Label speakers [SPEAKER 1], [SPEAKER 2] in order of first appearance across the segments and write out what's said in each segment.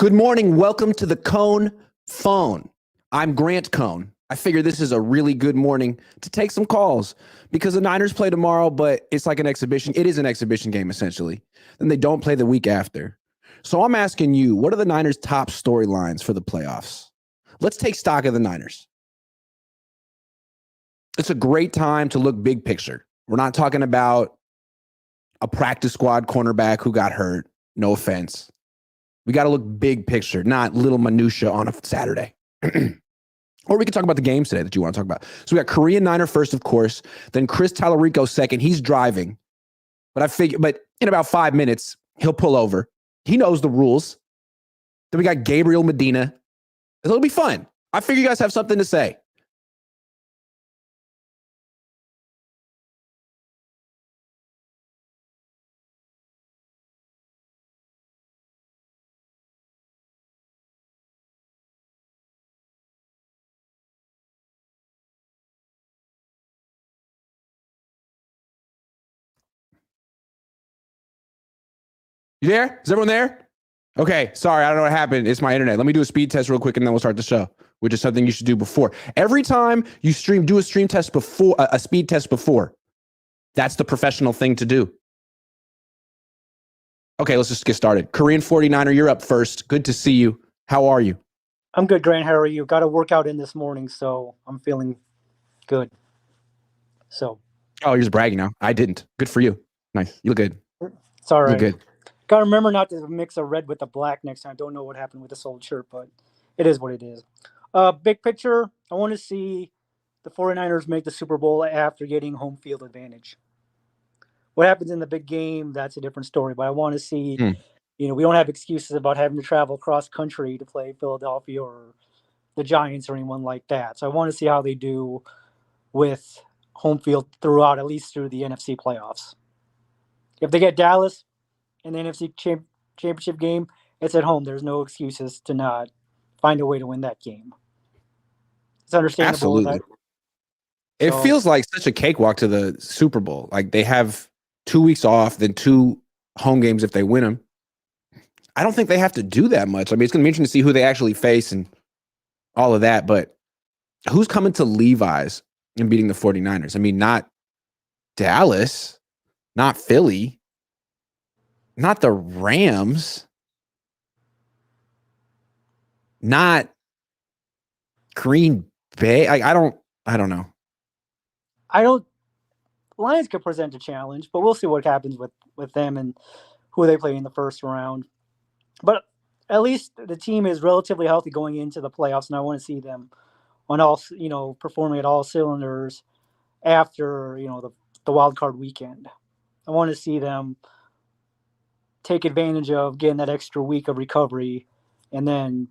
[SPEAKER 1] Good morning. Welcome to the Cohn Phone. I'm Grant Cohn. I figure this is a really good morning to take some calls because the Niners play tomorrow, but it's like an exhibition. It is an exhibition game, essentially. Then they don't play the week after. So I'm asking you, what are the Niners' top storylines for the playoffs? Let's take stock of the Niners. It's a great time to look big picture. We're not talking about a practice squad cornerback who got hurt. No offense. We got to look big picture, not little minutia on a Saturday. Or we can talk about the games today that you want to talk about. So we got Korean Niner first, of course. Then Chris Tallarico second. He's driving. But in about 5 minutes, he'll pull over. He knows the rules. Then we got Gabriel Medina. It'll be fun. I figure you guys have something to say. You there? Is everyone there? Okay, sorry, I don't know what happened. It's my internet. Let me do a speed test real quick and then we'll start the show, which is something you should do before. Every time you stream, do a stream test before, a speed test before. That's the professional thing to do. Okay, let's just get started. Korean 49er, you're up first. Good to see you. How are you?
[SPEAKER 2] I'm good, Grant. How are you? Got a workout in this morning, so I'm feeling good. So.
[SPEAKER 1] Oh, you're just bragging now. I didn't. Good for you. Nice. You look good.
[SPEAKER 2] It's all right.
[SPEAKER 1] You look good.
[SPEAKER 2] Got to remember not to mix a red with the black next time. I don't know what happened with this old shirt, but it is what it is. Big picture, I want to see the 49ers make the Super Bowl after getting home field advantage. What happens in the big game, that's a different story. But I want to see, we don't have excuses about having to travel cross country to play Philadelphia or the Giants or anyone like that. So I want to see how they do with home field throughout, at least through the NFC playoffs. If they get Dallas in the NFC championship game, it's at home. There's no excuses to not find a way to win that game. It's understandable.
[SPEAKER 1] Absolutely. It feels like such a cakewalk to the Super Bowl. Like they have 2 weeks off, then 2 home games if they win them. I don't think they have to do that much. I mean, it's going to be interesting to see who they actually face and all of that. But who's coming to Levi's and beating the 49ers? I mean, not Dallas, not Philly, not the Rams, not Green Bay. I don't know.
[SPEAKER 2] Lions could present a challenge, but we'll see what happens with them and who they play in the first round. But at least the team is relatively healthy going into the playoffs, and I want to see them on all, performing at all cylinders after, the wild card weekend. I want to see them take advantage of getting that extra week of recovery and then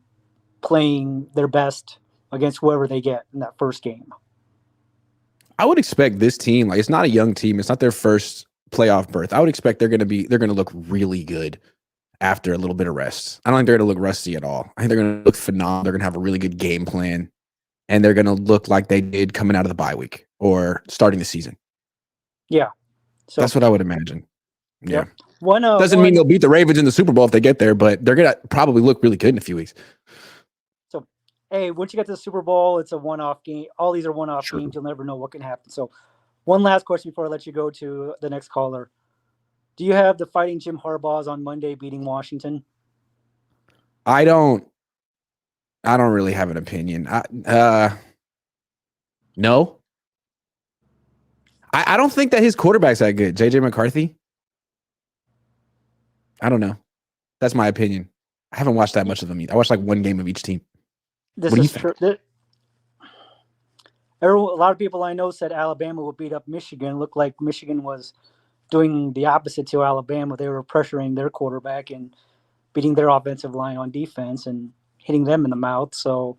[SPEAKER 2] playing their best against whoever they get in that first game.
[SPEAKER 1] I would expect this team, like it's not a young team, it's not their first playoff berth. I would expect they're going to look really good after a little bit of rest. I don't think they're going to look rusty at all. I think they're going to look phenomenal. They're going to have a really good game plan, and they're going to look like they did coming out of the bye week or starting the season.
[SPEAKER 2] Yeah.
[SPEAKER 1] So that's what I would imagine. Yeah.
[SPEAKER 2] Doesn't
[SPEAKER 1] mean they'll beat the Ravens in the Super Bowl if they get there, but they're going to probably look really good in a few weeks.
[SPEAKER 2] So, hey, once you get to the Super Bowl, it's a one-off game. All these are one-off games. You'll never know what can happen. So one last question before I let you go to the next caller. Do you have the Fighting Jim Harbaughs on Monday beating Washington?
[SPEAKER 1] I don't really have an opinion. No. I don't think that his quarterback's that good. JJ McCarthy? I don't know. That's my opinion. I haven't watched that much of them either. I watched like one game of each team.
[SPEAKER 2] This is true. A lot of people I know said Alabama would beat up Michigan. It looked like Michigan was doing the opposite to Alabama. They were pressuring their quarterback and beating their offensive line on defense and hitting them in the mouth. So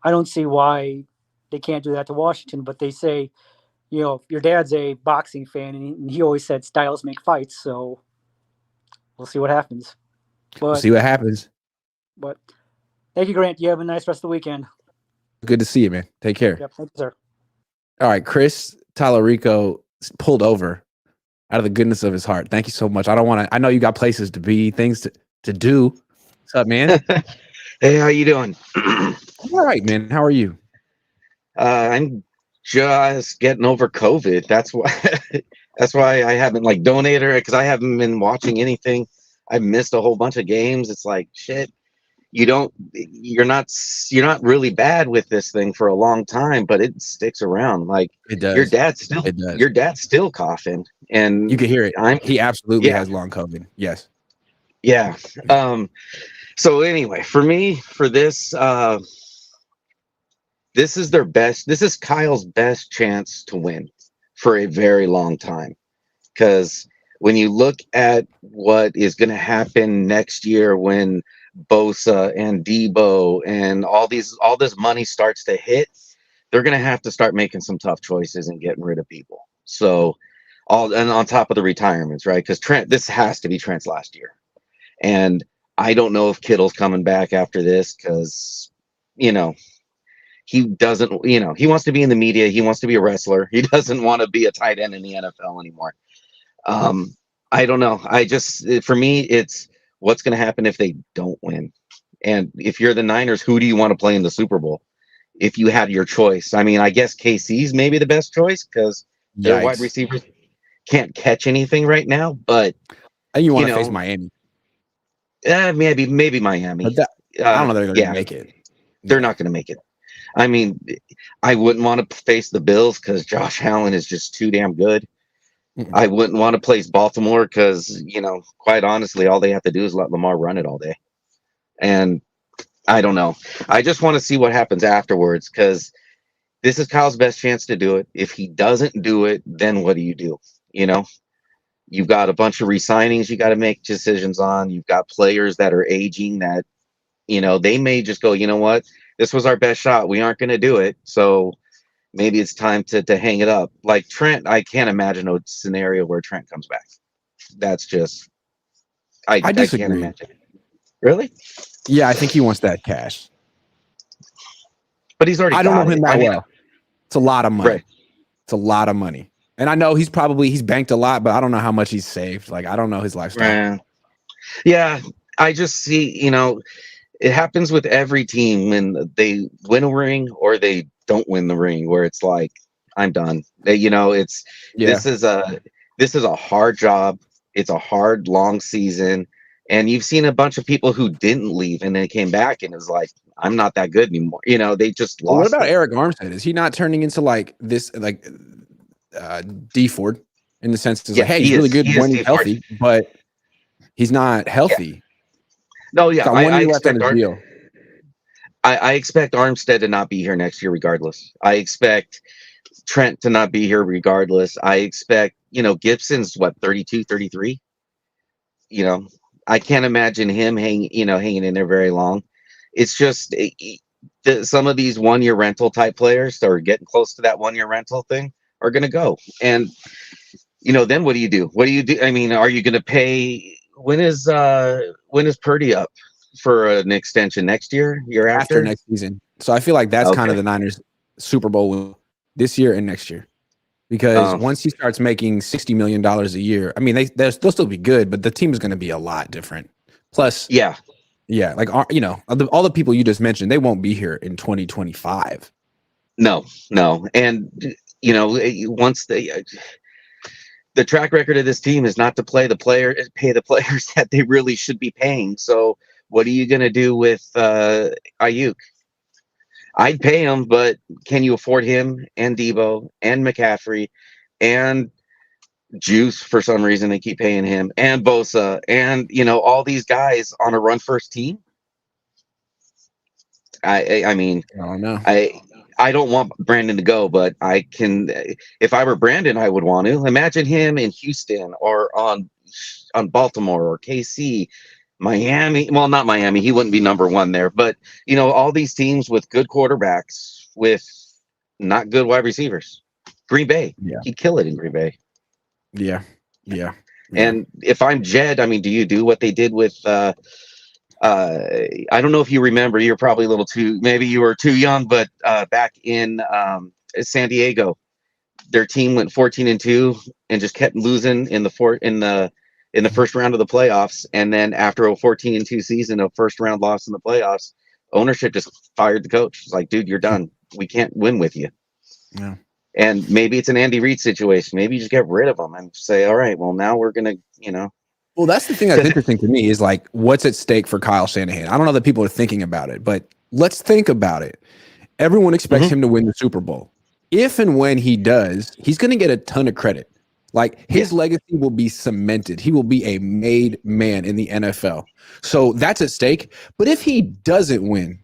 [SPEAKER 2] I don't see why they can't do that to Washington. But they say, your dad's a boxing fan, and he always said styles make fights. So we'll see what happens.
[SPEAKER 1] We'll see what happens.
[SPEAKER 2] But thank you, Grant. You have a nice rest of the weekend.
[SPEAKER 1] Good to see you, man. Take care.
[SPEAKER 2] Yep, thank you, sir.
[SPEAKER 1] All right, Chris Tallarico pulled over out of the goodness of his heart. Thank you so much. I know you got places to be, things to do. What's up, man?
[SPEAKER 3] Hey, how you doing?
[SPEAKER 1] All right, man. How are you?
[SPEAKER 3] I'm just getting over COVID. That's why that's why I haven't like donated because I haven't been watching anything. I've missed a whole bunch of games. It's like shit. You're not really bad with this thing for a long time, but it sticks around. Like
[SPEAKER 1] It
[SPEAKER 3] your
[SPEAKER 1] does.
[SPEAKER 3] dad's still
[SPEAKER 1] It does.
[SPEAKER 3] your dad's still coughing,
[SPEAKER 1] You
[SPEAKER 3] and
[SPEAKER 1] can hear it.
[SPEAKER 3] I'm
[SPEAKER 1] He absolutely
[SPEAKER 3] yeah
[SPEAKER 1] has long COVID. Yes.
[SPEAKER 3] yeah. So anyway, for me, for this is their best. This is Kyle's best chance to win for a very long time. Because when you look at what is going to happen next year when Bosa and Debo and all this money starts to hit, they're going to have to start making some tough choices and getting rid of people. So all and on top of the retirements, right? Because Trent, this has to be Trent's last year, and I don't know if Kittle's coming back after this because you know he doesn't, he wants to be in the media. He wants to be a wrestler. He doesn't want to be a tight end in the NFL anymore. Um, I don't know. For me, it's what's going to happen if they don't win. And if you're the Niners, who do you want to play in the Super Bowl? If you had your choice, I mean, I guess KC's maybe the best choice because their wide
[SPEAKER 1] Yikes.
[SPEAKER 3] receivers can't catch anything right now. But
[SPEAKER 1] And you
[SPEAKER 3] you
[SPEAKER 1] want to face
[SPEAKER 3] know,
[SPEAKER 1] Miami.
[SPEAKER 3] maybe Miami.
[SPEAKER 1] But I don't know they're going to
[SPEAKER 3] Yeah,
[SPEAKER 1] make it.
[SPEAKER 3] they're
[SPEAKER 1] Yeah.
[SPEAKER 3] not going to make it. I mean, I wouldn't want to face the Bills because Josh Allen is just too damn good.
[SPEAKER 1] Mm-mm.
[SPEAKER 3] I wouldn't want to place Baltimore because, quite honestly, all they have to do is let Lamar run it all day. And I don't know. I just want to see what happens afterwards because this is Kyle's best chance to do it. If he doesn't do it, then what do you do? You know, you've got a bunch of re-signings you got to make decisions on. You've got players that are aging that, they may just go, you know what? This was our best shot. We aren't going to do it. So maybe it's time to hang it up. Like Trent, I can't imagine a scenario where Trent comes back. That's just
[SPEAKER 1] I
[SPEAKER 3] I can't
[SPEAKER 1] disagree.
[SPEAKER 3] imagine. Really?
[SPEAKER 1] Yeah, I think he wants that cash.
[SPEAKER 3] But he's already
[SPEAKER 1] I don't know
[SPEAKER 3] got
[SPEAKER 1] him
[SPEAKER 3] it.
[SPEAKER 1] that
[SPEAKER 3] I mean,
[SPEAKER 1] well. It's a lot of money.
[SPEAKER 3] right.
[SPEAKER 1] It's a lot of money. And I know he's banked a lot, but I don't know how much he's saved. Like, I don't know his lifestyle.
[SPEAKER 3] Right. Yeah. I just see, it happens with every team when they win a ring or they don't win the ring, where it's like, I'm done. It's
[SPEAKER 1] Yeah.
[SPEAKER 3] this is a hard job. It's a hard, long season. And you've seen a bunch of people who didn't leave and then came back and it was like, I'm not that good anymore. They just
[SPEAKER 1] Well, what
[SPEAKER 3] lost
[SPEAKER 1] about
[SPEAKER 3] it.
[SPEAKER 1] Eric Armstead? Is he not turning into like this, like D Ford in the sense is
[SPEAKER 3] Yeah,
[SPEAKER 1] like, hey, he's really good
[SPEAKER 3] he is
[SPEAKER 1] when he's
[SPEAKER 3] Steve Hart.
[SPEAKER 1] healthy, but he's not
[SPEAKER 3] Yeah.
[SPEAKER 1] healthy.
[SPEAKER 3] No,
[SPEAKER 1] He's
[SPEAKER 3] yeah.
[SPEAKER 1] got
[SPEAKER 3] I,
[SPEAKER 1] 1
[SPEAKER 3] I
[SPEAKER 1] year left on
[SPEAKER 3] expect
[SPEAKER 1] his deal.
[SPEAKER 3] I expect Armstead to not be here next year regardless. I expect Trent to not be here regardless. I expect, Gibson's what, 32, 33. I can't imagine him hanging in there very long. It's just some of these 1 year rental type players that are getting close to that 1 year rental thing are going to go. And, then what do you do? What do you do? I mean, are you going to pay? When is Purdy up for an extension next year
[SPEAKER 1] After
[SPEAKER 3] after?
[SPEAKER 1] next season. So I feel like that's kind of
[SPEAKER 3] Okay.
[SPEAKER 1] the Niners Super Bowl win this year and next year. Because
[SPEAKER 3] Oh,
[SPEAKER 1] once he starts making $60 million a year, I mean, they'll still be good, but the team is going to be a lot different. Plus,
[SPEAKER 3] yeah.
[SPEAKER 1] yeah, like, all the people you just mentioned, they won't be here in 2025.
[SPEAKER 3] No, no. And, once the track record of this team is not to pay the players that they really should be paying. So what are you going to do with Ayuk? I'd pay him, but can you afford him and Debo and McCaffrey and Juice? For some reason, they keep paying him and Bosa and all these guys on a run first team. I mean,
[SPEAKER 1] I don't know.
[SPEAKER 3] I don't want Brandon to go, but I can. If I were Brandon, I would want to imagine him in Houston or on Baltimore or KC, Miami. Well, not Miami. He wouldn't be number one there, but all these teams with good quarterbacks with not good wide receivers. Green Bay,
[SPEAKER 1] Yeah,
[SPEAKER 3] he'd kill it in Green Bay.
[SPEAKER 1] yeah, yeah, yeah.
[SPEAKER 3] And if I'm Jed, I mean, do you do what they did with? I don't know if you remember. You're probably a little too. Maybe you were too young, but back in San Diego, their team went 14-2 and just kept losing in the in the first round of the playoffs, and then after a 14-2 season, a first round loss in the playoffs, ownership just fired the coach. It's like, dude, you're done. We can't win with you.
[SPEAKER 1] Yeah.
[SPEAKER 3] And maybe it's an Andy Reid situation. Maybe you just get rid of him and say, all right, well, now we're gonna,
[SPEAKER 1] Well, that's the thing that's interesting to me is like, what's at stake for Kyle Shanahan? I don't know that people are thinking about it, but let's think about it. Everyone expects him to win the Super Bowl. If and when he does, he's going to get a ton of credit. Like his legacy will be cemented. He will be a made man in the NFL. So that's at stake. But if he doesn't win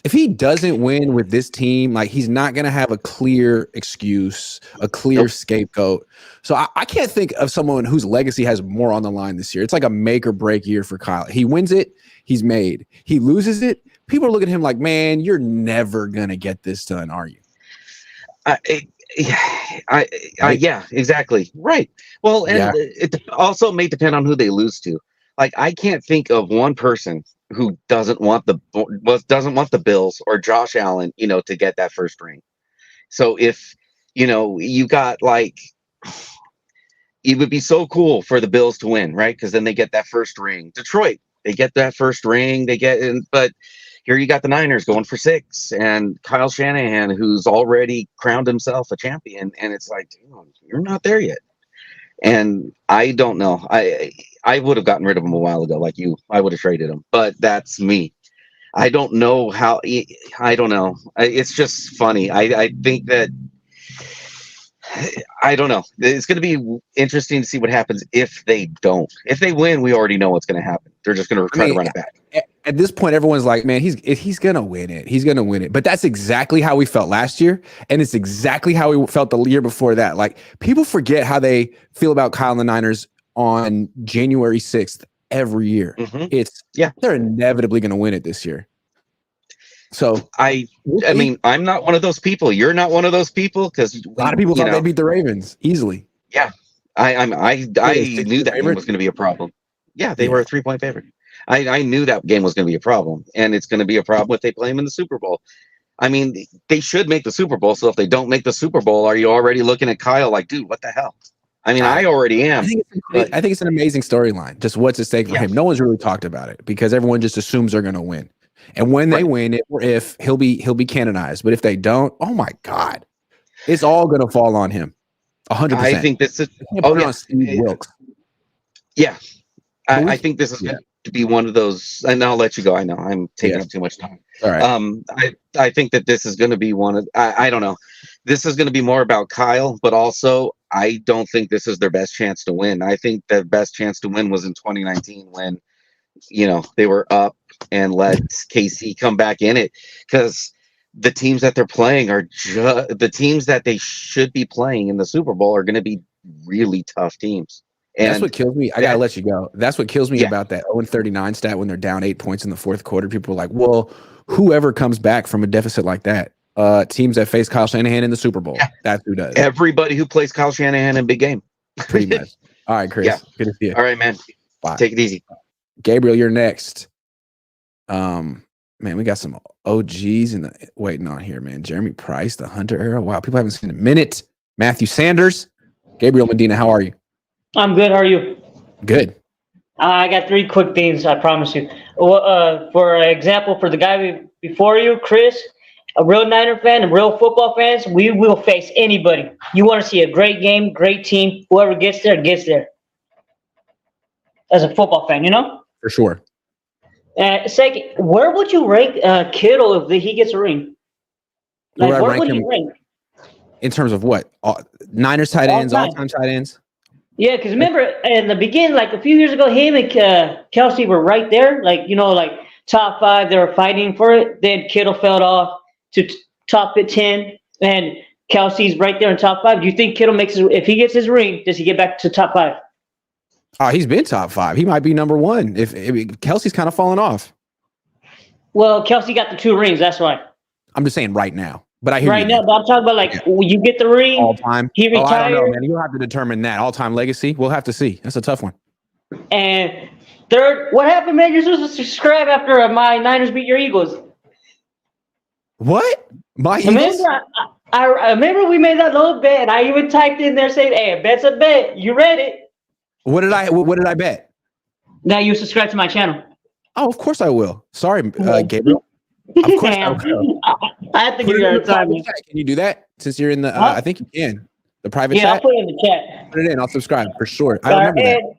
[SPEAKER 1] with this team, like he's not going to have a clear excuse, a clear scapegoat. So I can't think of someone whose legacy has more on the line this year. It's like a make or break year for Kyle. He wins it, he's made. He loses it, people are looking at him like, man, you're never going to get this done, are you?
[SPEAKER 3] Yeah, exactly. Right. Well, and it also may depend on who they lose to. Like, I can't think of one person who doesn't want the Bills or Josh Allen, to get that first ring. So if, you got like, it would be so cool for the Bills to win, right? Because then they get that first ring. Detroit, they get that first ring. But here you got the Niners going for 6, and Kyle Shanahan, who's already crowned himself a champion, and it's like, you're not there yet. And I don't know. I would have gotten rid of him a while ago, like you. I would have traded him, but that's me. I don't know how. I don't know. It's just funny. I think that. I don't know. It's going to be interesting to see what happens if they don't. If they win, we already know what's going to happen. They're just going to try to run it back.
[SPEAKER 1] At this point, everyone's like, man, he's going to win it. He's going to win it. But that's exactly how we felt last year. And it's exactly how we felt the year before that. Like, people forget how they feel about Kyle and the Niners on January 6th every year. They're inevitably going to win it this year. So
[SPEAKER 3] I mean, I'm not one of those people. You're not one of those people, because
[SPEAKER 1] a lot of people thought they beat the Ravens easily.
[SPEAKER 3] Yeah, I knew that game was going to be a problem. Yeah, they were a 3-point favorite. I knew that game was going to be a problem, and it's going to be a problem if they play them in the Super Bowl. I mean, they should make the Super Bowl. So if they don't make the Super Bowl, are you already looking at Kyle like, dude, what the hell? I mean, I already am.
[SPEAKER 1] I think it's an amazing storyline. Just what's at stake for him. No one's really talked about it because everyone just assumes they're going to win. And when they win, if he'll be canonized, but if they don't, oh my God, it's all going to fall on him. 100%.
[SPEAKER 3] I think this is.
[SPEAKER 1] Steve Wilkes.
[SPEAKER 3] Yeah, I think this is going to be one of those. And I'll let you go. I know I'm taking up too much time.
[SPEAKER 1] All right.
[SPEAKER 3] I think that this is going to be one of. I don't know. This is going to be more about Kyle, but also I don't think this is their best chance to win. I think the best chance to win was in 2019 when, they were up and let KC come back in it, because the teams that they're playing are the teams that they should be playing in the Super Bowl are going to be really tough teams. And
[SPEAKER 1] that's what kills me. I got to let you go. That's what kills me about that 0-39 stat when they're down 8 points in the fourth quarter. People are like, well, whoever comes back from a deficit like that, teams that face Kyle Shanahan in the Super Bowl, that's who does.
[SPEAKER 3] Everybody who plays Kyle Shanahan in big game.
[SPEAKER 1] Pretty much. All right, Chris.
[SPEAKER 3] Yeah.
[SPEAKER 1] Good to see you.
[SPEAKER 3] All right, man.
[SPEAKER 1] Bye.
[SPEAKER 3] Take it easy.
[SPEAKER 1] Gabriel, you're next. Man, we got some OGs waiting on here, man. Jeremy Price, the Hunter era. Wow, people haven't seen a minute. Matthew Sanders, Gabriel Medina. How are you?
[SPEAKER 4] I'm good. How are you?
[SPEAKER 1] Good.
[SPEAKER 4] I got 3 quick things, I promise you. For example, for the guy before you, Chris, a real Niner fan and real football fans, we will face anybody. You want to see a great game, great team. Whoever gets there, gets there. As a football fan,
[SPEAKER 1] For sure.
[SPEAKER 4] Second, where would you rank Kittle if he gets a ring? Like, where would he rank?
[SPEAKER 1] In terms of what? Niners tight ends, all-time tight ends?
[SPEAKER 4] Yeah, because remember, in the beginning, like a few years ago, him and Kelsey were right there. Like, like top 5, they were fighting for it. Then Kittle fell off to top 10, and Kelsey's right there in top 5. Do you think Kittle if he gets his ring, does he get back to top 5?
[SPEAKER 1] He's been top 5. He might be number 1. If Kelsey's kind of fallen off.
[SPEAKER 4] Well, Kelsey got the 2 rings. That's why.
[SPEAKER 1] I'm just saying right now. But I hear
[SPEAKER 4] right now. But I'm talking about you get the ring
[SPEAKER 1] all time.
[SPEAKER 4] He retired.
[SPEAKER 1] I don't know, man. You'll have to determine that all-time legacy. We'll have to see. That's a tough one.
[SPEAKER 4] And third, what happened, man? You're supposed to subscribe after my Niners beat your Eagles.
[SPEAKER 1] What? My Eagles?
[SPEAKER 4] I remember we made that little bet, and I even typed in there saying, "Hey, a bet's a bet." You read it.
[SPEAKER 1] What did I bet?
[SPEAKER 4] Now you subscribe to my channel.
[SPEAKER 1] Oh, of course I will. Sorry, Gabriel. Of course I will.
[SPEAKER 4] I have to
[SPEAKER 1] Put
[SPEAKER 4] give
[SPEAKER 1] it
[SPEAKER 4] you
[SPEAKER 1] in
[SPEAKER 4] our
[SPEAKER 1] the
[SPEAKER 4] time.
[SPEAKER 1] private chat. Can you do that? Since you're in the,
[SPEAKER 4] Huh?
[SPEAKER 1] I think you can. The private
[SPEAKER 4] Yeah, I'll
[SPEAKER 1] chat.
[SPEAKER 4] put it in the chat.
[SPEAKER 1] Put it in. I'll subscribe for sure. I remember that.
[SPEAKER 4] And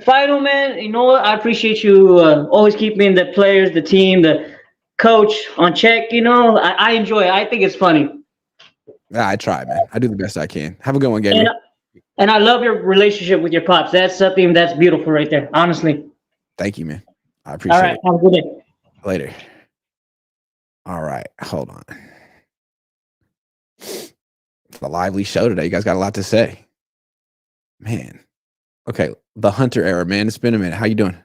[SPEAKER 4] final, man, you know what? I appreciate you always keeping the players, the team, the coach on check. You know, I enjoy it. I think it's funny.
[SPEAKER 1] Yeah, I try, man. I do the best I can. Have a good one,
[SPEAKER 4] And
[SPEAKER 1] Gabriel.
[SPEAKER 4] and I love your relationship with your pops. That's something that's beautiful right there. Honestly.
[SPEAKER 1] Thank you, man. I
[SPEAKER 4] All
[SPEAKER 1] appreciate
[SPEAKER 4] right.
[SPEAKER 1] it.
[SPEAKER 4] Have a good day.
[SPEAKER 1] Later. All right. Hold on. It's a lively show today. You guys got a lot to say. Man. Okay. The Hunter era, man. It's been a minute. How you doing?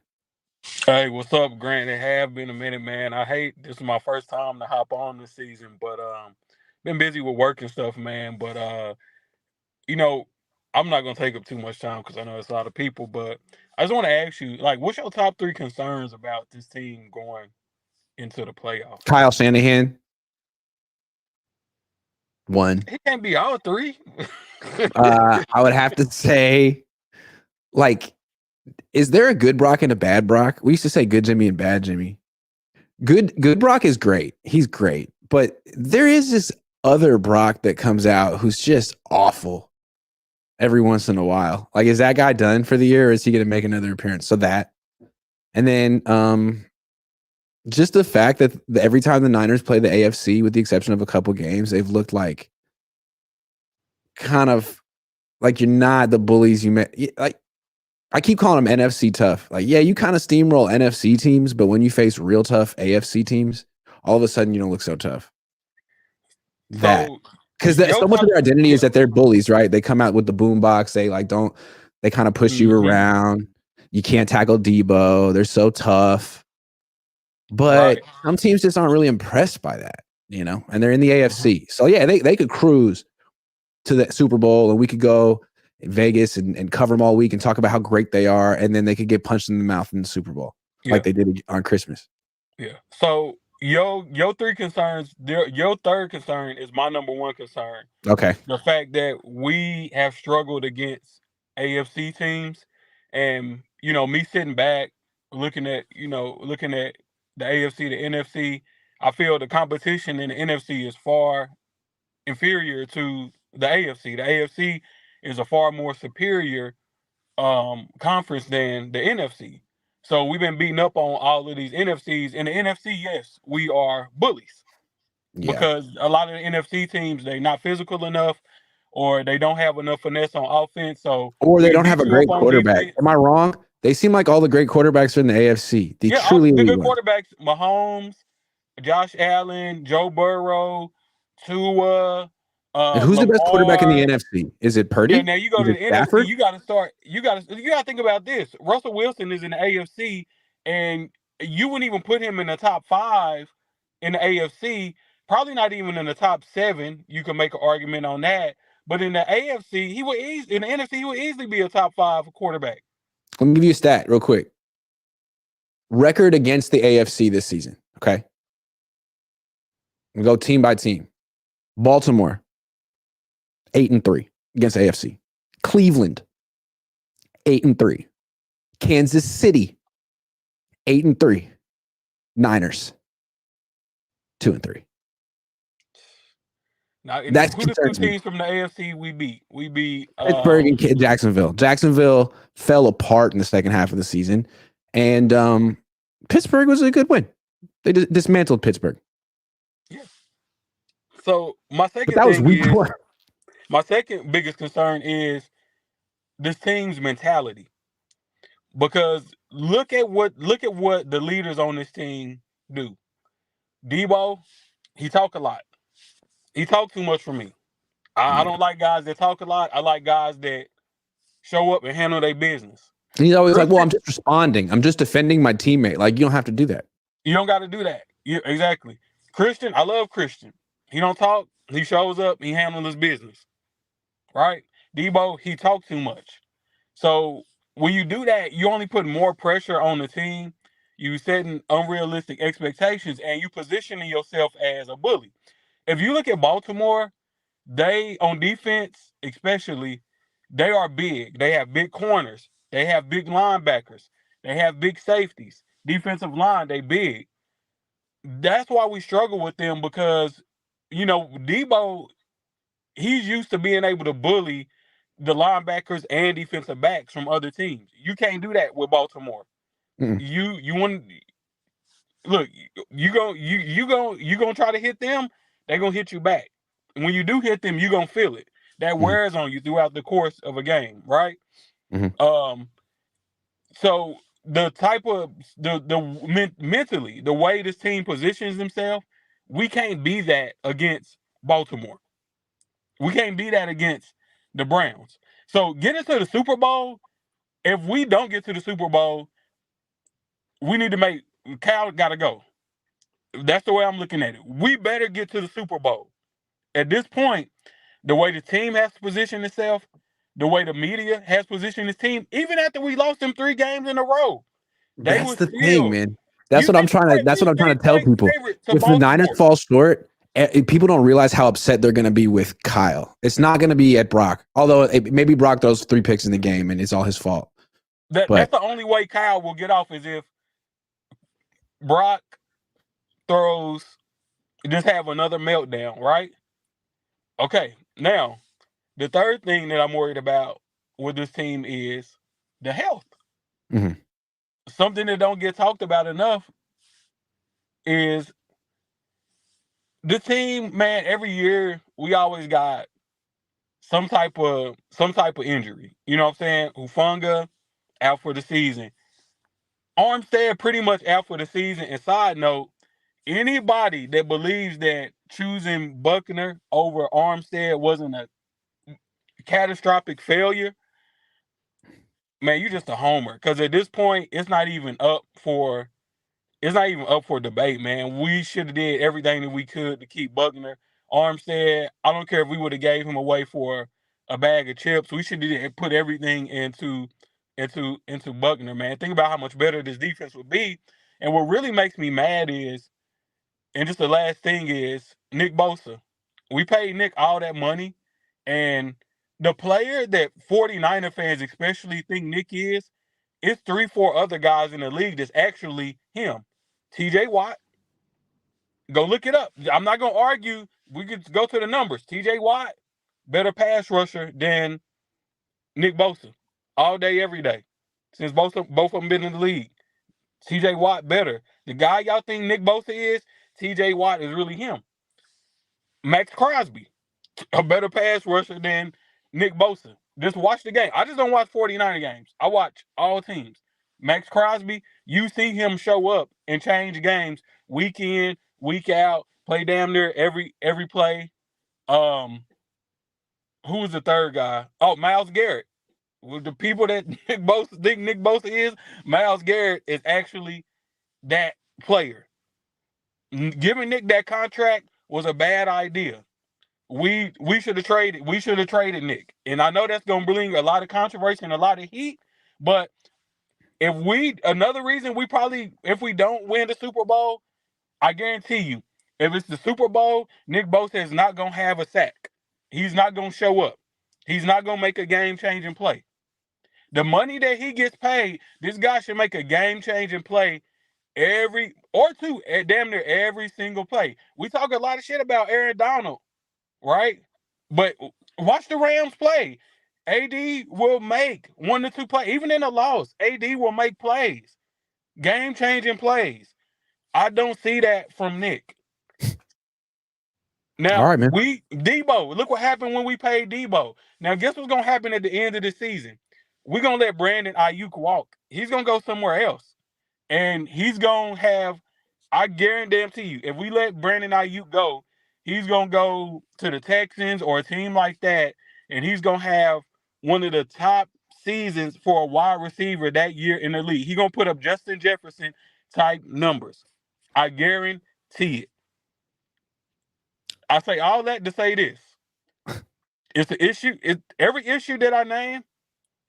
[SPEAKER 5] Hey, what's up, Grant? It have been a minute, man. This is my first time to hop on this season, but been busy with work and stuff, man. But you know, I'm not gonna take up too much time because I know it's a lot of people, but I just want to ask you, like, what's your top 3 concerns about this team going into the playoffs?
[SPEAKER 1] Kyle Shanahan. 1.
[SPEAKER 5] He can't be all 3.
[SPEAKER 1] I would have to say, like, is there a good Brock and a bad Brock? We used to say good Jimmy and bad Jimmy. Good Brock is great. He's great. But there is this other Brock that comes out who's just awful every once in a while. Like, is that guy done for the year or is he going to make another appearance? So that. And then just the fact that every time the Niners play the AFC, with the exception of a couple games, they've looked like kind of like you're not the bullies you met. Like, I keep calling them NFC tough. Like, yeah, you kind of steamroll NFC teams, but when you face real tough AFC teams, all of a sudden you don't look so tough. That because so much of their identity is that they're bullies, right? They come out with the boombox. They kind of push you around. You can't tackle Debo. They're so tough. But some teams just aren't really impressed by that, and they're in the AFC. So yeah, they could cruise to the Super Bowl and we could go in Vegas and cover them all week and talk about how great they are. And then they could get punched in the mouth in the Super Bowl like they did on Christmas.
[SPEAKER 5] Yeah. So your 3 concerns, your third concern is my number 1 concern.
[SPEAKER 1] Okay.
[SPEAKER 5] The fact that we have struggled against AFC teams, and me sitting back looking at the AFC, the NFC, I feel the competition in the NFC is far inferior to the AFC. The AFC is a far more superior conference than the NFC. So we've been beating up on all of these NFCs. In the NFC, yes, we are bullies.
[SPEAKER 1] Yeah.
[SPEAKER 5] Because a lot of the NFC teams, they're not physical enough, or they don't have enough finesse on offense.
[SPEAKER 1] Or they don't have a great quarterback.
[SPEAKER 5] Defense.
[SPEAKER 1] Am I wrong? They seem like all the great quarterbacks are in the AFC.
[SPEAKER 5] The good quarterbacks: Mahomes, Josh Allen, Joe Burrow, Tua.
[SPEAKER 1] And who's
[SPEAKER 5] Lamar.
[SPEAKER 1] the best quarterback in the NFC? Is it Purdy?
[SPEAKER 5] Yeah, now you go to the
[SPEAKER 1] Stafford?
[SPEAKER 5] NFC, you got to think about this. Russell Wilson is in the AFC, and you wouldn't even put him in the top 5 in the AFC. Probably not even in the top 7. You can make an argument on that. But in the AFC, in the NFC, he would easily be a top 5 quarterback.
[SPEAKER 1] Let me give you a stat real quick. Record against the AFC this season. Okay. We go team by team. Baltimore, 8-3 against AFC. Cleveland, 8-3. Kansas City, 8-3. Niners, 2-3.
[SPEAKER 5] Now, that's who the 2 teams from the AFC we beat? We beat
[SPEAKER 1] Pittsburgh and Jacksonville. Jacksonville fell apart in the second half of the season, and Pittsburgh was a good win. They dismantled Pittsburgh.
[SPEAKER 5] Yeah. So my second my second biggest concern is this team's mentality. Because look at what the leaders on this team do. Debo, he talk a lot. He talk too much for me. I don't like guys that talk a lot. I like guys that show up and handle their business.
[SPEAKER 1] And he's always like, well, I'm just responding. I'm just defending my teammate. Like, you don't have to do that.
[SPEAKER 5] You don't got to do that. Exactly. Christian, I love Christian. He don't talk. He shows up. He handles his business. Right? Debo, he talks too much. So when you do that, you only put more pressure on the team. You setting unrealistic expectations, and you positioning yourself as a bully. If you look at Baltimore, they on defense, especially, they are big. They have big corners. They have big linebackers. They have big safeties. Defensive line, they big. That's why we struggle with them because, Debo, he's used to being able to bully the linebackers and defensive backs from other teams. You can't do that with Baltimore.
[SPEAKER 1] Mm-mm.
[SPEAKER 5] You want look, you gonna try to hit them, they're gonna hit you back. When you do hit them, you're gonna feel it. That wears on you throughout the course of a game, right?
[SPEAKER 1] Mhm.
[SPEAKER 5] So the type of mentally, the way this team positions themselves, we can't be that against Baltimore. We can't be that against the Browns. So getting to the Super Bowl, if we don't get to the Super Bowl, we need to make Cal gotta go. That's the way I'm looking at it. We better get to the Super Bowl. At this point, the way the team has to position itself, the way the media has positioned his team, even after we lost them 3 games in a row, they
[SPEAKER 1] That's
[SPEAKER 5] were
[SPEAKER 1] the thing,
[SPEAKER 5] still.
[SPEAKER 1] man. That's what I'm trying to.
[SPEAKER 5] We're at
[SPEAKER 1] That's what
[SPEAKER 5] least
[SPEAKER 1] I'm trying to
[SPEAKER 5] 3
[SPEAKER 1] tell
[SPEAKER 5] point
[SPEAKER 1] people.
[SPEAKER 5] favorite to
[SPEAKER 1] If the Niners
[SPEAKER 5] Baltimore.
[SPEAKER 1] fall short, people don't realize how upset they're going to be with Kyle. It's not going to be at Brock, although maybe Brock throws 3 picks in the game and it's all his fault.
[SPEAKER 5] That's the only way Kyle will get off is if Brock throws, just have another meltdown, right? Okay, now the third thing that I'm worried about with this team is the health.
[SPEAKER 1] Mhm.
[SPEAKER 5] Something that don't get talked about enough is the team, man. Every year we always got some type of injury. You know what I'm saying? Hufanga out for the season. Armstead pretty much out for the season. And side note, anybody that believes that choosing Buckner over Armstead wasn't a catastrophic failure, man, you just a homer. Because at this point, it's not even up for debate, man. We should have did everything that we could to keep Buckner. Armstead, I don't care if we would have gave him away for a bag of chips. We should have put everything into Buckner, man. Think about how much better this defense would be. And what really makes me mad is, and just the last thing is, Nick Bosa. We paid Nick all that money, and the player that 49er fans especially think Nick is, it's 3-4 other guys in the league that's actually him. TJ Watt, go look it up. I'm not gonna argue. We could go to the numbers. TJ Watt, better pass rusher than Nick Bosa, all day, every day, since both of them been in the league. TJ Watt better. The guy y'all think Nick Bosa is, TJ Watt is really him. Max Crosby, a better pass rusher than Nick Bosa. Just watch the game. I just don't watch 49er games. I watch all teams. Max Crosby, you see him show up and change games week in, week out, play damn near every play. Who was the third guy? Oh, Myles Garrett. With the people that Nick Bosa think Nick Bosa is, Myles Garrett is actually that player. Giving Nick that contract was a bad idea. We should have traded Nick. And I know that's gonna bring a lot of controversy and a lot of heat, but another reason if we don't win the Super Bowl, I guarantee you, if it's the Super Bowl, Nick Bosa is not gonna have a sack. He's not gonna show up. He's not gonna make a game-changing play. The money that he gets paid, this guy should make a game-changing play damn near every single play. We talk a lot of shit about Aaron Donald, right? But watch the Rams play. AD will make 1 to 2 plays. Even in a loss, AD will make plays. Game-changing plays. I don't see that from Nick.
[SPEAKER 1] All
[SPEAKER 5] Now,
[SPEAKER 1] right, man.
[SPEAKER 5] Debo, look what happened when we paid Debo. Now, guess what's going to happen at the end of the season? We're going to let Brandon Ayuk walk. He's going to go somewhere else. And he's going to have, I guarantee you, if we let Brandon Ayuk go, he's going to go to the Texans or a team like that, and he's going to have one of the top seasons for a wide receiver that year in the league. He's going to put up Justin Jefferson type numbers. I guarantee it. I say all that to say this. It's the issue. Every issue that I name,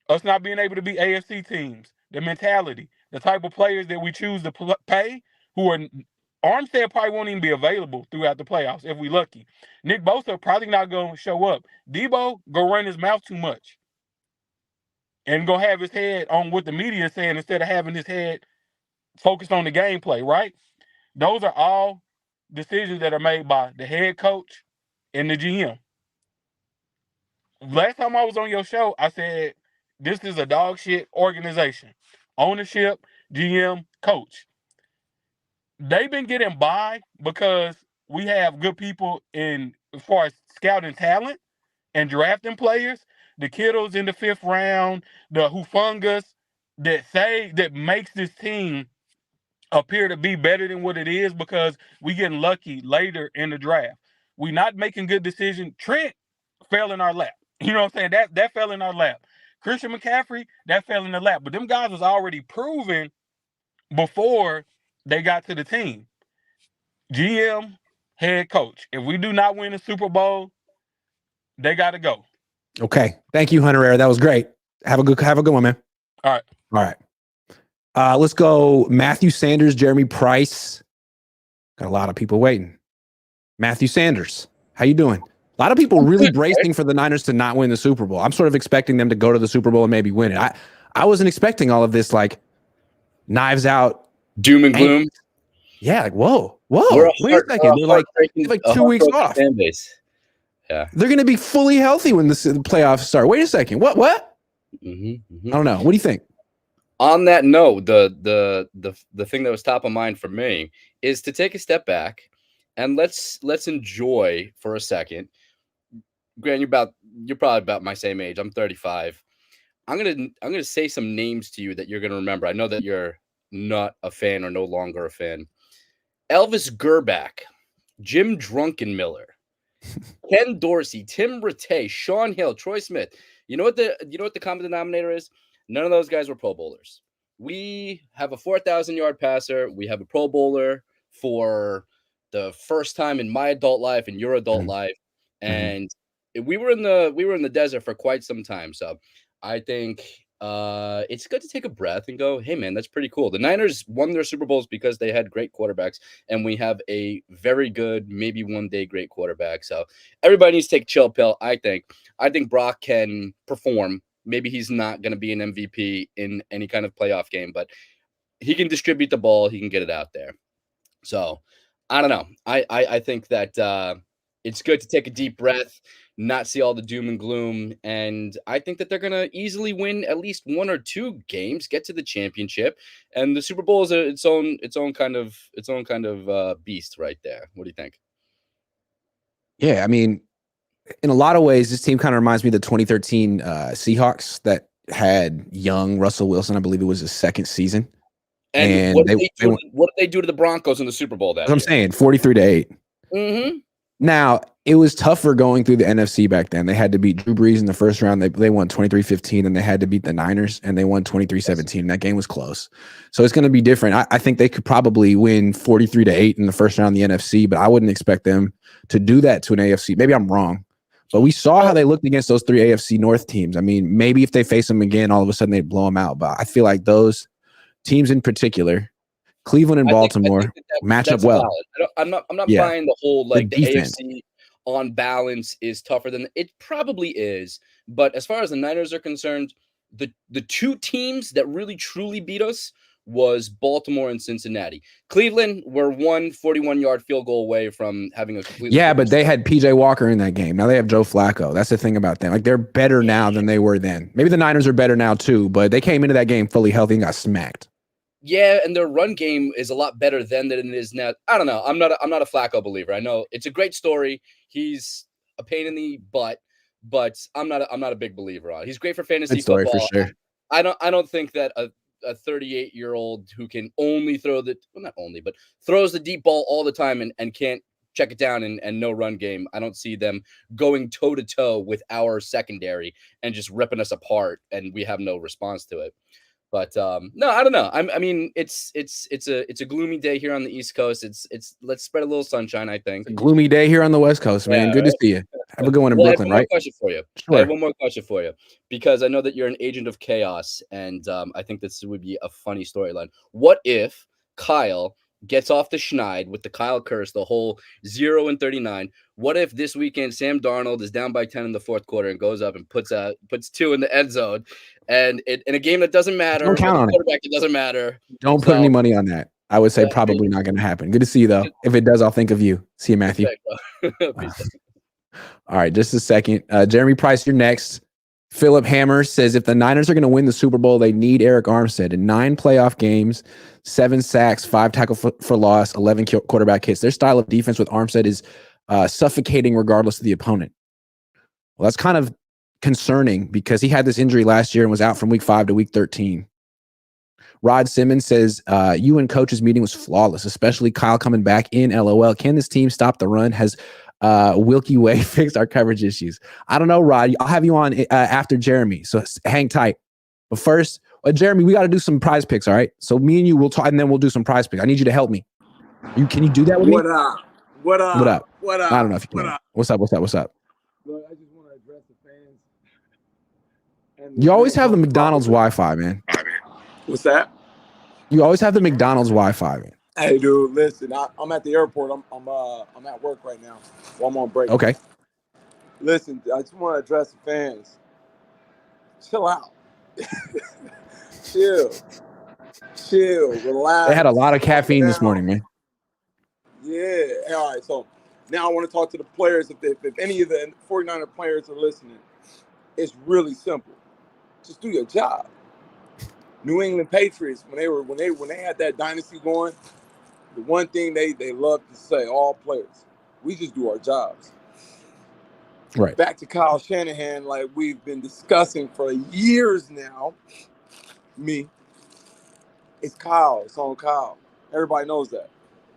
[SPEAKER 5] us not being able to be AFC teams, the mentality, the type of players that we choose to pay, who are Armstead probably won't even be available throughout the playoffs if we lucky. Nick Bosa probably not going to show up. Debo go run his mouth too much. and go have his head on what the media is saying instead of having his head focused on the gameplay, right? Those are all decisions that are made by the head coach and the GM. Last time I was on your show, I said this is a dog shit organization. Ownership, GM, coach. They've been getting by because we have good people in as far as scouting talent and drafting players. The Kittles in the 5th round, the Hufungas that makes this team appear to be better than what it is because we getting lucky later in the draft. We not making good decisions. Trent fell in our lap. You know what I'm saying? That fell in our lap. Christian McCaffrey, that fell in the lap. But them guys was already proven before they got to the team. GM, head coach. If we do not win the Super Bowl, they got to go.
[SPEAKER 1] Okay. Thank you, Hunter Era. That was great. Have a good one, man.
[SPEAKER 5] All right.
[SPEAKER 1] All right. Let's go Matthew Sanders, Jeremy Price. Got a lot of people waiting. Matthew Sanders, how you doing? A lot of people really bracing for the Niners to not win the Super Bowl. I'm sort of expecting them to go to the Super Bowl and maybe win it. I wasn't expecting all of this, like, knives out.
[SPEAKER 6] Doom and gloom.
[SPEAKER 1] Yeah, like, whoa.
[SPEAKER 6] We're
[SPEAKER 1] Wait a second. They're like 2 weeks off.
[SPEAKER 6] Fan base. Yeah.
[SPEAKER 1] They're going to be fully healthy when the playoffs start. Wait a second. What? I don't know. What do you think?
[SPEAKER 6] On that note, the thing that was top of mind for me is to take a step back and let's enjoy for a second. Grant, you're probably about my same age. I'm 35. I'm gonna say some names to you that you're gonna remember. I know that you're not a fan or no longer a fan. Elvis Gerback, Jim Drunkenmiller, Ken Dorsey, Tim Rattay, Sean Hill, Troy Smith. You know what the common denominator is? None of those guys were Pro Bowlers. We have a 4,000-yard passer. We have a Pro Bowler for the first time in my adult life and your adult life, and we were in the desert for quite some time. So I think it's good to take a breath and go, hey man, that's pretty cool. The Niners won their Super Bowls because they had great quarterbacks, and we have a very good, maybe one day great quarterback. So everybody needs to take a chill pill. I think Brock can perform. Maybe he's not going to be an MVP in any kind of playoff game, but he can distribute the ball. He can get it out there. So I don't know. I think that it's good to take a deep breath, not see all the doom and gloom, and I think that they're going to easily win at least 1 or 2 games, get to the championship, and the Super Bowl is its own kind of beast right there. What do you think?
[SPEAKER 1] Yeah, I mean, in a lot of ways, this team kind of reminds me of the 2013 Seahawks that had young Russell Wilson. I believe it was his second season.
[SPEAKER 6] And what did they do to the Broncos in the Super Bowl that year?
[SPEAKER 1] I'm saying 43-8.
[SPEAKER 6] Mm-hmm.
[SPEAKER 1] Now, it was tougher going through the NFC back then. They had to beat Drew Brees in the first round. They won 23-15, and they had to beat the Niners, and they won 23-17. And that game was close. So it's going to be different. I think they could probably win 43-8 in the first round of the NFC, but I wouldn't expect them to do that to an AFC. Maybe I'm wrong. But we saw how they looked against those 3 AFC North teams. I mean, maybe if they face them again, all of a sudden they'd blow them out. But I feel like those teams in particular, Cleveland and Baltimore, match up well.
[SPEAKER 6] I'm not buying the whole like the AFC on balance is tougher than it probably is. But as far as the Niners are concerned, the 2 teams that really truly beat us was Baltimore and Cincinnati. Cleveland were 1 41-yard field goal away from having a completely
[SPEAKER 1] but they had PJ Walker in that game. Now they have Joe Flacco. That's the thing about them. Like, they're better now than they were then. Maybe the Niners are better now too, but they came into that game fully healthy and got smacked.
[SPEAKER 6] Yeah, and their run game is a lot better then than it is now. I don't know. I'm not a Flacco believer. I know it's a great story. He's a pain in the butt, but I'm not a big believer on it. He's great for fantasy
[SPEAKER 1] story
[SPEAKER 6] football.
[SPEAKER 1] For sure.
[SPEAKER 6] I don't think that a 38-year-old who can only throws the deep ball all the time and can't check it down and no run game. I don't see them going toe to toe with our secondary and just ripping us apart, and we have no response to it. But no, I don't know. I mean, it's a gloomy day here on the East Coast. It's let's spread a little sunshine. I think
[SPEAKER 1] it's a gloomy day here on the West Coast, man. Good to see you. Have a good one in Brooklyn, right?
[SPEAKER 6] Question for you.
[SPEAKER 1] Sure.
[SPEAKER 6] I have one more question for you because I know that you're an agent of chaos, and I think this would be a funny storyline. What if Kyle gets off the schneid with the Kyle curse, the whole 0-39. What if this weekend Sam Darnold is down by 10 in the fourth quarter and goes up and puts 2 in the end zone, and in a game that doesn't matter,
[SPEAKER 1] Don't count on it.
[SPEAKER 6] quarterback, it doesn't matter.
[SPEAKER 1] Don't put any money on that. I would say probably not going to happen. Good to see you, though. If it does, I'll think of you. See you, Matthew. All right, just a second. Jeremy Price, you're next. Philip Hammer says if the Niners are going to win the Super Bowl, they need Eric Armstead in 9 playoff games, 7 sacks, 5 tackles for loss, 11 quarterback hits. Their style of defense with Armstead is suffocating regardless of the opponent. Well, that's kind of concerning because he had this injury last year and was out from week 5 to week 13. Rod Simmons says, you and coach's meeting was flawless, especially Kyle coming back in. LOL. Can this team stop the run? Has Wilkie Way fixed our coverage issues? I don't know, Rod. I'll have you on after Jeremy, so hang tight. But first, Jeremy, we got to do some prize picks, all right? So me and you will talk, and then we'll do some prize picks. I need you to help me. Can you do that with me?
[SPEAKER 7] What up? What up?
[SPEAKER 1] What up?
[SPEAKER 7] What up?
[SPEAKER 1] I don't know if you can. What's up?
[SPEAKER 7] Look, I just want to address the fans. And
[SPEAKER 1] You always have the McDonald's Wi-Fi, man.
[SPEAKER 7] What's that?
[SPEAKER 1] You always have the McDonald's Wi-Fi, man.
[SPEAKER 7] Hey, dude, listen. I'm at the airport. I'm at work right now. Well, I'm on break.
[SPEAKER 1] Okay.
[SPEAKER 7] Listen, I just want to address the fans. Chill out. Chill. Relax.
[SPEAKER 1] They had a lot of caffeine this morning, man.
[SPEAKER 7] Yeah. All right. So now I want to talk to the players. If any of the 49er players are listening, it's really simple. Just do your job. New England Patriots, when they had that dynasty going, the one thing they love to say, all players, we just do our jobs.
[SPEAKER 1] Right.
[SPEAKER 7] Back to Kyle Shanahan, like we've been discussing for years now. It's Kyle. It's on Kyle. Everybody knows that.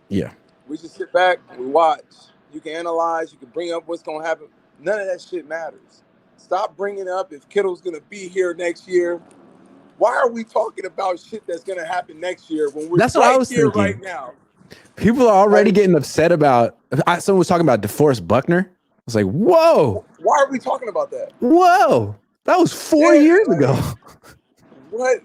[SPEAKER 1] Yeah.
[SPEAKER 7] We just sit back, we watch. You can analyze, you can bring up what's going to happen. None of that shit matters. Stop bringing up if Kittle's going to be here next year. Why are we talking about shit that's going to happen next year when we're
[SPEAKER 1] That's what I was
[SPEAKER 7] here
[SPEAKER 1] thinking.
[SPEAKER 7] right now?
[SPEAKER 1] People are already getting upset about. Someone was talking about DeForest Buckner. I was like, whoa.
[SPEAKER 7] Why are we talking about that?
[SPEAKER 1] Whoa. That was 4 years ago.
[SPEAKER 7] What?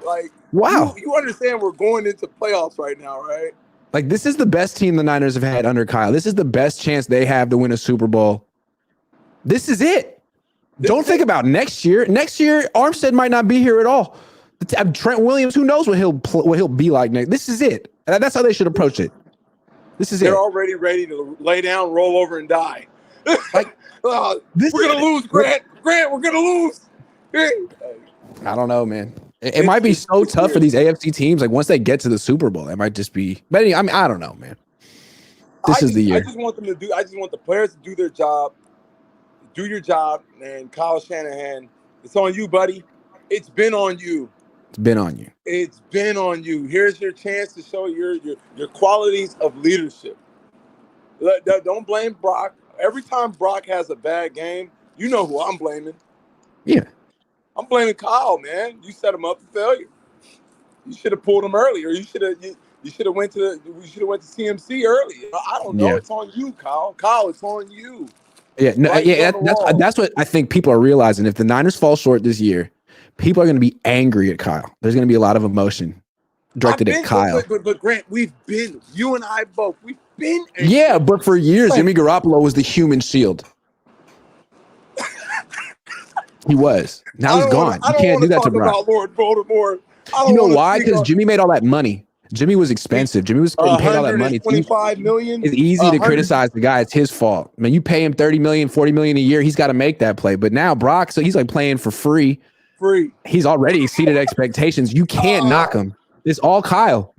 [SPEAKER 7] Like,
[SPEAKER 1] wow.
[SPEAKER 7] You understand we're going into playoffs right now, right?
[SPEAKER 1] Like, this is the best team the Niners have had under Kyle. This is the best chance they have to win a Super Bowl. This is it. Don't think about next year. Next year, Armstead might not be here at all. Trent Williams, who knows what he'll be like next. This is it. That's how they should approach it. This is
[SPEAKER 7] They're already ready to lay down, roll over, and die.
[SPEAKER 1] Like,
[SPEAKER 7] we're gonna lose, Grant. We're gonna lose.
[SPEAKER 1] I don't know, man. It might be so tough for these AFC teams. Like once they get to the Super Bowl, it might just be. But anyway, I mean, I don't know, man. This is the year.
[SPEAKER 7] I just want the players to do their job. Do your job, and Kyle Shanahan, it's on you, buddy. It's been on you.
[SPEAKER 1] It's been on you.
[SPEAKER 7] It's been on you. Here's your chance to show your qualities of leadership. Don't blame Brock. Every time Brock has a bad game, you know who I'm blaming.
[SPEAKER 1] Yeah.
[SPEAKER 7] I'm blaming Kyle, man. You set him up for failure. You should have pulled him earlier. You should have went to CMC early. I don't know. Yeah. It's on you, Kyle. Kyle, it's on you.
[SPEAKER 1] Yeah, no, that's what I think people are realizing. If the Niners fall short this year, people are going to be angry at Kyle. There's going to be a lot of emotion directed at Kyle.
[SPEAKER 7] But Grant, you and I both, we've been angry.
[SPEAKER 1] Yeah, but for years, Jimmy Garoppolo was the human shield. He was. Now he's gone. You can't do that to Brock.
[SPEAKER 7] Lord Voldemort.
[SPEAKER 1] You know why? Because Jimmy made all that money. Jimmy was expensive. Jimmy was getting paid all that money.
[SPEAKER 7] $25 million.
[SPEAKER 1] It's easy to criticize the guy. It's his fault. I mean, you pay him $30 million, $40 million a year. He's got to make that play. But now Brock, so he's like playing for free. He's already exceeded expectations. You can't knock him. It's all Kyle.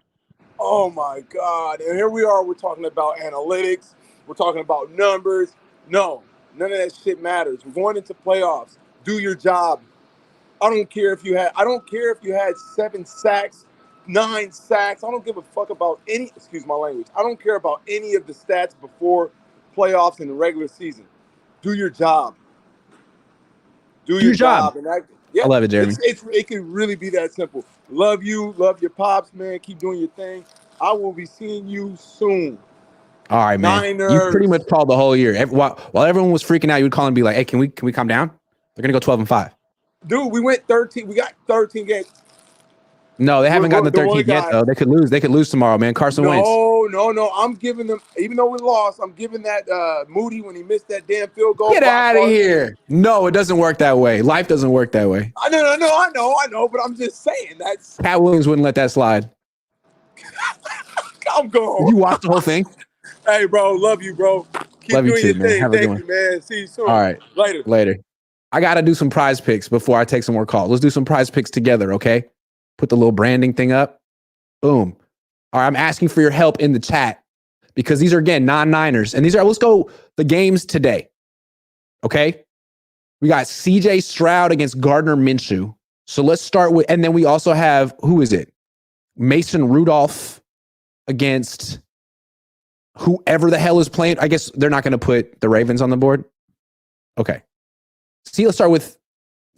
[SPEAKER 7] Oh my God. And here we are. We're talking about analytics. We're talking about numbers. No, none of that shit matters. We're going into playoffs. Do your job. I don't care if you had 7 sacks. 9 sacks. I don't give a fuck about any, excuse my language. I don't care about any of the stats before playoffs in the regular season. Do your job. Do your job. And I
[SPEAKER 1] love it, Jeremy.
[SPEAKER 7] It can really be that simple. Love you. Love your pops, man. Keep doing your thing. I will be seeing you soon.
[SPEAKER 1] All right, man.
[SPEAKER 7] Niners.
[SPEAKER 1] You pretty much called the whole year. While everyone was freaking out, you would call and be like, hey, can we calm down? They're going to go 12-5.
[SPEAKER 7] Dude, we went 13. We got 13 games.
[SPEAKER 1] No, they haven't gotten the
[SPEAKER 7] The one
[SPEAKER 1] 13th yet
[SPEAKER 7] guy.
[SPEAKER 1] though. They could lose. They could lose tomorrow, man. Carson Wentz.
[SPEAKER 7] No. I'm giving them, even though we lost, I'm giving that Moody when he missed that damn field goal.
[SPEAKER 1] Get out of here. No, it doesn't work that way. Life doesn't work that way.
[SPEAKER 7] I know, but I'm just saying that's.
[SPEAKER 1] Pat Williams wouldn't let that slide.
[SPEAKER 7] I'm going.
[SPEAKER 1] Did you watch the whole thing?
[SPEAKER 7] Hey, bro, love you, bro. Keep
[SPEAKER 1] Love you
[SPEAKER 7] doing
[SPEAKER 1] too,
[SPEAKER 7] your
[SPEAKER 1] man.
[SPEAKER 7] thing.
[SPEAKER 1] Have a good
[SPEAKER 7] Thank you, man. See you soon.
[SPEAKER 1] All right.
[SPEAKER 7] Later.
[SPEAKER 1] I got to do some prize picks before I take some more calls. Let's do some prize picks together, okay? Put the little branding thing up. Boom. All right, I'm asking for your help in the chat because these are, again, non-Niners. And let's go the games today, okay? We got CJ Stroud against Gardner Minshew. So let's start with, and then we also have, who is it? Mason Rudolph against whoever the hell is playing. I guess they're not going to put the Ravens on the board. Okay. See, let's start with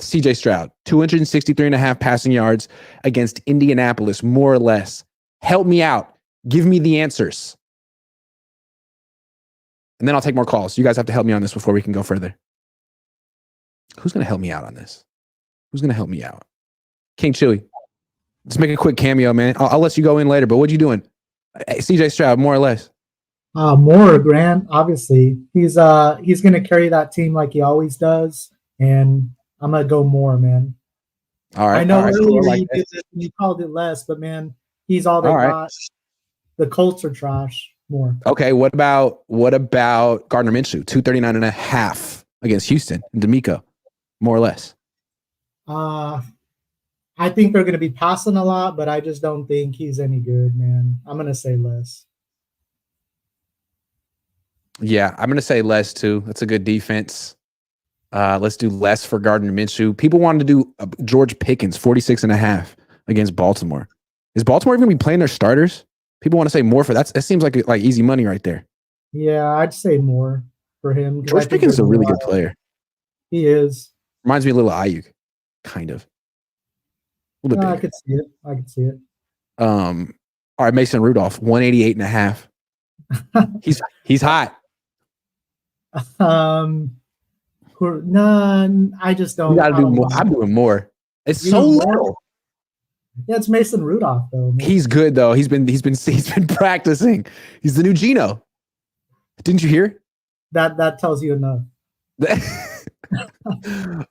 [SPEAKER 1] CJ Stroud, 263.5 passing yards against Indianapolis, more or less. Help me out. Give me the answers. And then I'll take more calls. You guys have to help me on this before we can go further. Who's going to help me out on this? Who's going to help me out? King Chewy. Let's make a quick cameo, man. I'll let you go in later, but what you doing? Hey, CJ Stroud, more or less.
[SPEAKER 8] More, Grant. Obviously, he's going to carry that team like he always does, and I'm going to go more, man.
[SPEAKER 1] All right.
[SPEAKER 8] I know earlier
[SPEAKER 1] like
[SPEAKER 8] you did this and you called it less, but man, he's all they
[SPEAKER 1] All right.
[SPEAKER 8] got. The Colts are trash. More.
[SPEAKER 1] Okay. What about Gardner Minshew, 239.5 against Houston and D'Amico, more or less?
[SPEAKER 8] I think they're going to be passing a lot, but I just don't think he's any good, man. I'm going to say less.
[SPEAKER 1] Yeah, I'm going to say less too. That's a good defense. Let's do less for Gardner Minshew. People wanted to do George Pickens, 46.5 against Baltimore. Is Baltimore even going to be playing their starters? People want to say more for that. That seems like easy money right there.
[SPEAKER 8] Yeah, I'd say more for him.
[SPEAKER 1] George Pickens is a really good player.
[SPEAKER 8] He is.
[SPEAKER 1] Reminds me a little Ayuk, kind of. A little bit
[SPEAKER 8] I could see it.
[SPEAKER 1] All right, Mason Rudolph, 188.5. He's hot.
[SPEAKER 8] I just don't.
[SPEAKER 1] You got to do more. I'm doing more. It's so little.
[SPEAKER 8] Yeah, it's Mason Rudolph though. Man.
[SPEAKER 1] He's good though. He's been practicing. He's the new Geno. Didn't you hear?
[SPEAKER 8] That tells you enough.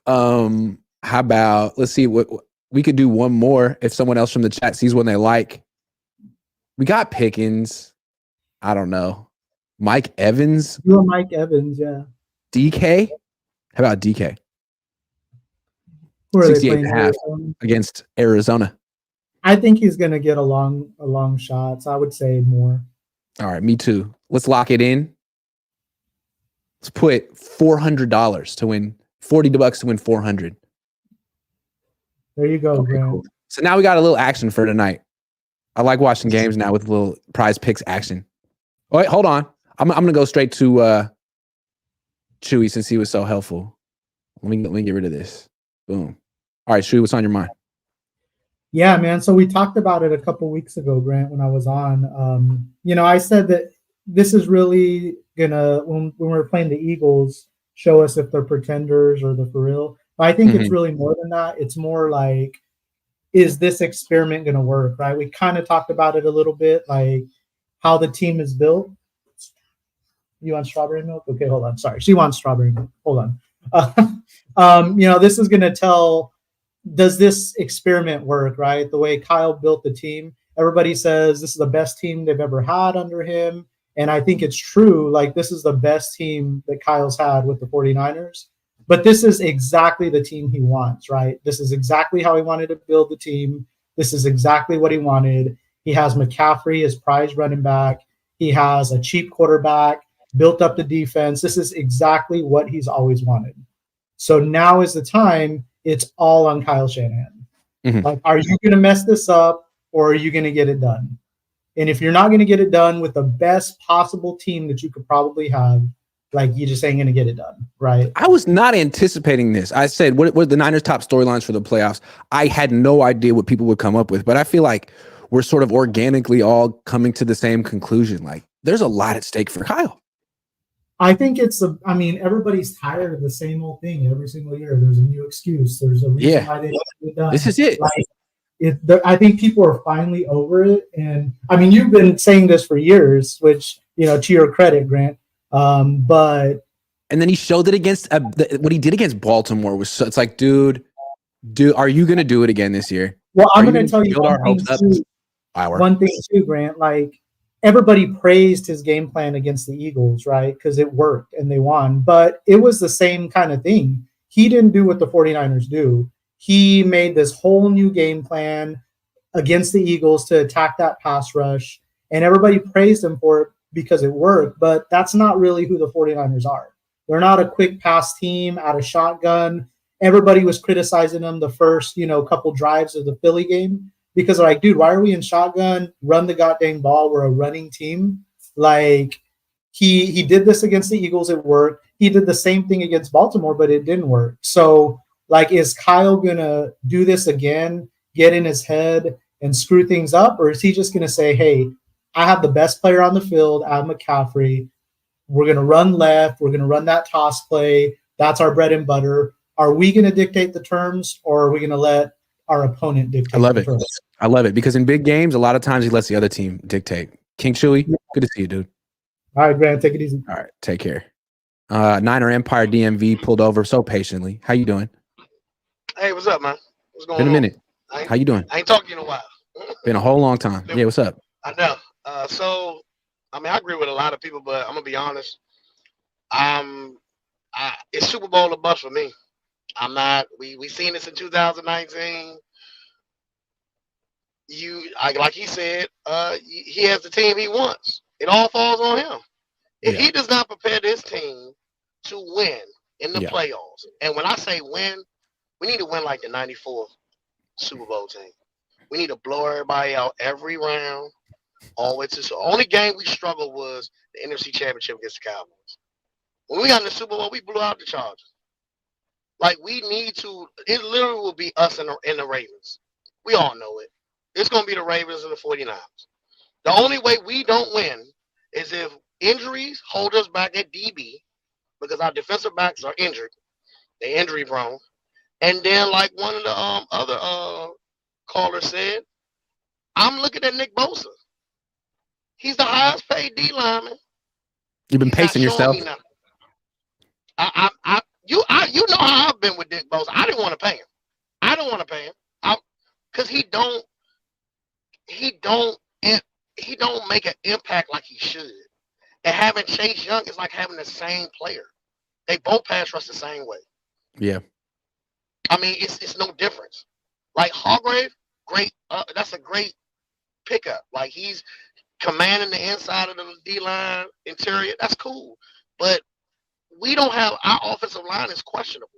[SPEAKER 1] How about, let's see, what we could do one more if someone else from the chat sees one they like. We got Pickens. I don't know. Mike Evans.
[SPEAKER 8] You and Mike Evans, yeah.
[SPEAKER 1] DK. How about DK? 68.5 against Arizona.
[SPEAKER 8] I think he's going to get a long shot. So I would say more.
[SPEAKER 1] All right, me too. Let's lock it in. Let's put $400 to win, $40 to win 400.
[SPEAKER 8] There you go,
[SPEAKER 1] okay,
[SPEAKER 8] Grant.
[SPEAKER 1] cool. So now we got a little action for tonight. I like watching games now with a little prize picks action. Oh, wait, hold on. I'm gonna go straight to Chewy since he was so helpful. Let me get rid of this. Boom. All right, Chewy, what's on your mind?
[SPEAKER 8] Yeah, man. So we talked about it a couple weeks ago, Grant, when I was on. I said that this is really gonna, when we're playing the Eagles, show us if they're pretenders or they're for real. But I think it's really more than that. It's more like, is this experiment gonna work? Right? We kind of talked about it a little bit, like how the team is built. You want strawberry milk? Okay, hold on. Sorry, she wants strawberry milk. Hold on. This is gonna tell. Does this experiment work, right? The way Kyle built the team, everybody says this is the best team they've ever had under him. And I think it's true. Like, this is the best team that Kyle's had with the 49ers. But this is exactly the team he wants, right? This is exactly how he wanted to build the team. This is exactly what he wanted. He has McCaffrey, his prize running back. He has a cheap quarterback, built up the defense. This is exactly what he's always wanted. So now is the time. It's all on Kyle Shanahan. Mm-hmm. Like, are you going to mess this up or are you going to get it done? And if you're not going to get it done with the best possible team that you could probably have, like, you just ain't going to get it done, right?
[SPEAKER 1] I was not anticipating this. I said, what are the Niners' top storylines for the playoffs? I had no idea what people would come up with, but I feel like we're sort of organically all coming to the same conclusion. Like, there's a lot at stake for Kyle.
[SPEAKER 8] I think everybody's tired of the same old thing every single year. There's a new excuse. There's a reason why they don't get it done.
[SPEAKER 1] This is it.
[SPEAKER 8] Like, I think people are finally over it. And I mean, you've been saying this for years, which, to your credit, Grant. But
[SPEAKER 1] And then he showed it against what he did against Baltimore was it's like, dude, are you going to do it again this year?
[SPEAKER 8] well, I'm
[SPEAKER 1] Are you
[SPEAKER 8] going to tell you
[SPEAKER 1] build our hopes up?
[SPEAKER 8] one thing too, Grant. Like, everybody praised his game plan against the Eagles, right? Because it worked and they won. But it was the same kind of thing. He didn't do what the 49ers do. He made this whole new game plan against the Eagles to attack that pass rush. And everybody praised him for it because it worked. But that's not really who the 49ers are. They're not a quick pass team out of shotgun. Everybody was criticizing them the first, couple drives of the Philly game because like, dude, why are we in shotgun? Run the goddamn ball. We're a running team. Like, he did this against the Eagles. It worked. He did the same thing against Baltimore, but it didn't work. So, like, is Kyle going to do this again, get in his head and screw things up? Or is he just going to say, hey, I have the best player on the field, Adam McCaffrey. We're going to run left. We're going to run that toss play. That's our bread and butter. Are we going to dictate the terms, or are we going to let our opponent dictate the terms?
[SPEAKER 1] I love it because in big games, a lot of times he lets the other team dictate. King Chewy, good to see you, dude.
[SPEAKER 8] All right, Grant, take it easy.
[SPEAKER 1] All right, take care. Niner Empire DMV pulled over so patiently. How you doing?
[SPEAKER 9] Hey, what's up, man? What's going
[SPEAKER 1] on? Been a minute.
[SPEAKER 9] How
[SPEAKER 1] you doing?
[SPEAKER 9] I ain't talked to you in a while.
[SPEAKER 1] Been a whole long time. Yeah, what's up?
[SPEAKER 9] I know. So, I mean, I agree with a lot of people, but I'm gonna be honest. It's Super Bowl or bust for me. I'm not. We seen this in 2019. Like he said, he has the team he wants. It all falls on him. If he does not prepare this team to win in the playoffs, and when I say win, we need to win like the '94 Super Bowl team. We need to blow everybody out every round. Always. The only game we struggled was the NFC Championship against the Cowboys. When we got in the Super Bowl, we blew out the Chargers. Like, we need to. It literally will be us and the Ravens. We all know it. It's going to be the Ravens and the 49ers. The only way we don't win is if injuries hold us back at DB, because our defensive backs are injured. They're injury prone. And then, like one of the other callers said, I'm looking at Nick Bosa. He's the highest paid D lineman.
[SPEAKER 1] You've been pacing yourself.
[SPEAKER 9] You know how I've been with Nick Bosa. I didn't want to pay him. Because he don't make an impact like he should. And having Chase Young is like having the same player. They both pass rush the same way.
[SPEAKER 1] Yeah.
[SPEAKER 9] I mean, it's no difference. Like Hargrave, great. That's a great pickup. Like, he's commanding the inside of the D line interior. That's cool. But we don't have, our offensive line is questionable.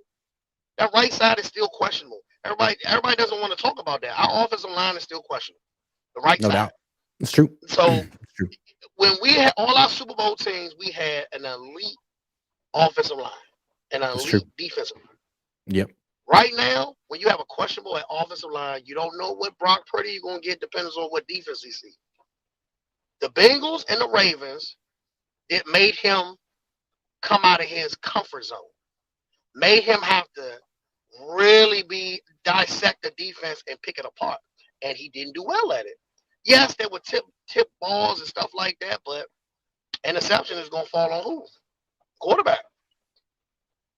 [SPEAKER 9] That right side is still questionable. Everybody doesn't want to talk about that. Our offensive line is still questionable. The right side. No doubt.
[SPEAKER 1] It's true.
[SPEAKER 9] So
[SPEAKER 1] it's true.
[SPEAKER 9] When we had all our Super Bowl teams, we had an elite offensive line and an elite defensive line.
[SPEAKER 1] Yep.
[SPEAKER 9] Right now, when you have a questionable at offensive line, you don't know what Brock Purdy you're going to get, depends on what defense you see. The Bengals and the Ravens, it made him come out of his comfort zone. Made him have to really dissect the defense and pick it apart. And he didn't do well at it. Yes, there were tip balls and stuff like that, but interception is going to fall on who? Quarterback.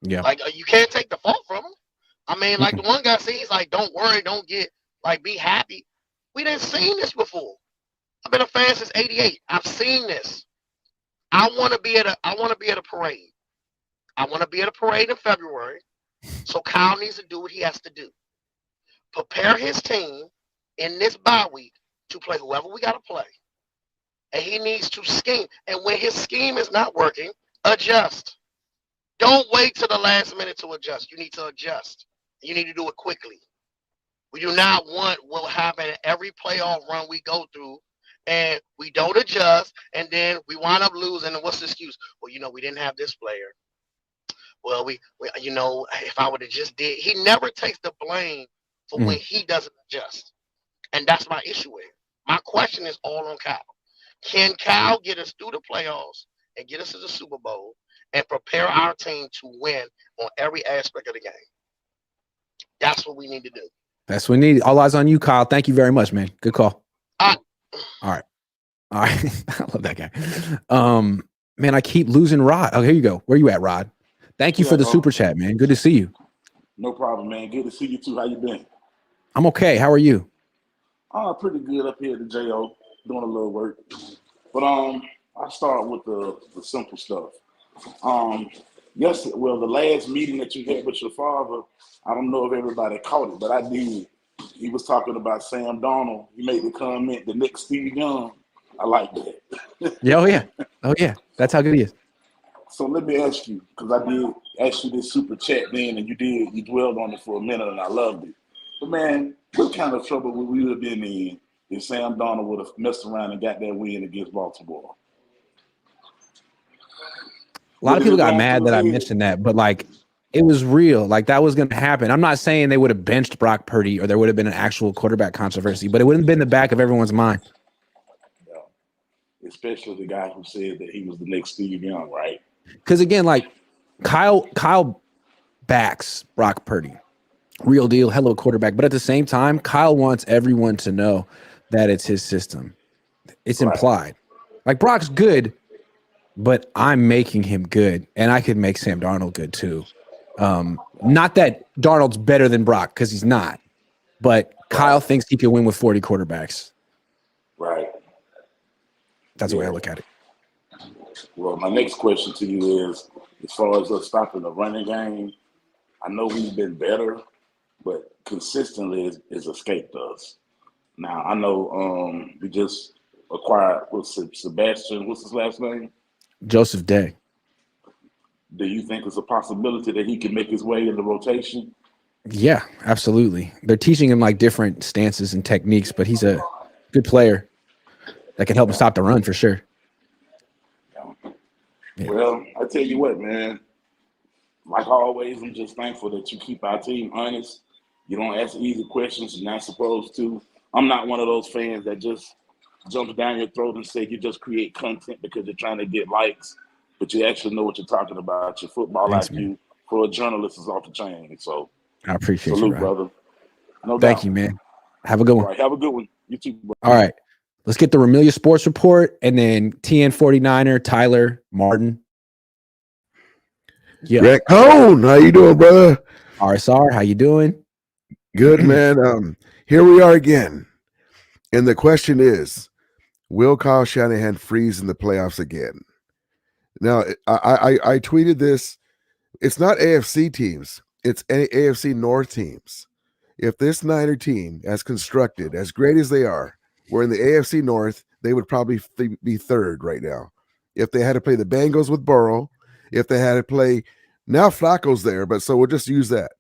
[SPEAKER 1] Yeah.
[SPEAKER 9] Like, you can't take the fault from him. I mean, like the one guy said, he's like, don't worry, don't get, like, be happy. We didn't seen this before. I've been a fan since '88. I've seen this. I want to be at a parade. I want to be at a parade in February. So Kyle needs to do what he has to do. Prepare his team in this bye week to play whoever we got to play. And he needs to scheme. And when his scheme is not working, adjust. Don't wait till the last minute to adjust. You need to adjust. You need to do it quickly. We do not want what will happen in every playoff run we go through, and we don't adjust, and then we wind up losing. And what's the excuse? Well, we didn't have this player. Well, we if I would have just did. He never takes the blame for when he doesn't adjust. And that's my issue with it. My question is all on Kyle. Can Kyle get us through the playoffs and get us to the Super Bowl and prepare our team to win on every aspect of the game? That's what we need to do.
[SPEAKER 1] That's what we need. All eyes on you, Kyle. Thank you very much, man. Good call.
[SPEAKER 9] Ah.
[SPEAKER 1] All right. I love that guy. Man, I keep losing Rod. Oh, here you go. Where you at, Rod? Thank you for the super chat, man. Good to see you.
[SPEAKER 10] No problem, man. Good to see you too. How you been?
[SPEAKER 1] I'm okay. How are you?
[SPEAKER 10] Pretty good up here at the JO, doing a little work. But I start with the simple stuff. The last meeting that you had with your father, I don't know if everybody caught it, but I did. He was talking about Sam Darnold. He made the comment, the next Steve Young. I like that.
[SPEAKER 1] Yeah, oh yeah. That's how good he is.
[SPEAKER 10] So let me ask you, because I did ask you this super chat then, and you dwelled on it for a minute, and I loved it. But man, what kind of trouble would we have been in if Sam Darnold would have messed around and got that win against Baltimore?
[SPEAKER 1] A lot of people got mad that I mentioned that, but like it was real. Like that was going to happen. I'm not saying they would have benched Brock Purdy or there would have been an actual quarterback controversy, but it wouldn't have been in the back of everyone's mind.
[SPEAKER 10] Yeah. Especially the guy who said that he was the next Steve Young, right?
[SPEAKER 1] Because again, like Kyle backs Brock Purdy. Real deal, hello quarterback. But at the same time, Kyle wants everyone to know that it's his system. It's implied. Like Brock's good, but I'm making him good, and I could make Sam Darnold good too. Not that Darnold's better than Brock, because he's not, but Kyle thinks he can win with 40 quarterbacks.
[SPEAKER 10] Right.
[SPEAKER 1] That's the way I look at it.
[SPEAKER 10] Well, my next question to you is, as far as us stopping the running game, I know we've been better, but consistently it's escaped us. Now, I know we just acquired Sebastian, what's his last name?
[SPEAKER 1] Joseph Day.
[SPEAKER 10] Do you think it's a possibility that he can make his way in the rotation?
[SPEAKER 1] Yeah, absolutely. They're teaching him like different stances and techniques, but he's a good player that can help him stop the run for sure.
[SPEAKER 10] Yeah. Well, I tell you what, man, like always, I'm just thankful that you keep our team honest. You don't ask easy questions you're not supposed to. I'm not one of those fans that just jumps down your throat and say you just create content because you're trying to get likes, but you actually know what you're talking about. Your football IQ for a journalist is off the chain. So
[SPEAKER 1] I appreciate
[SPEAKER 10] salute,
[SPEAKER 1] you,
[SPEAKER 10] brother. No doubt.
[SPEAKER 1] Thank you, man. Have a good one.
[SPEAKER 10] All right, have a good one. You too, bro.
[SPEAKER 1] All right. Let's get the Ramilia Sports Report and then TN 49er, Tyler Martin.
[SPEAKER 11] Yeah. Greg Cohn, how you doing, brother?
[SPEAKER 1] RSR, how you doing?
[SPEAKER 11] Good, man. Here we are again. And the question is, will Kyle Shanahan freeze in the playoffs again? Now, I tweeted this. It's not AFC teams. It's AFC North teams. If this Niner team, as constructed, as great as they are, were in the AFC North, they would probably be third right now. If they had to play the Bengals with Burrow, if they had to play, now Flacco's there, but so we'll just use that.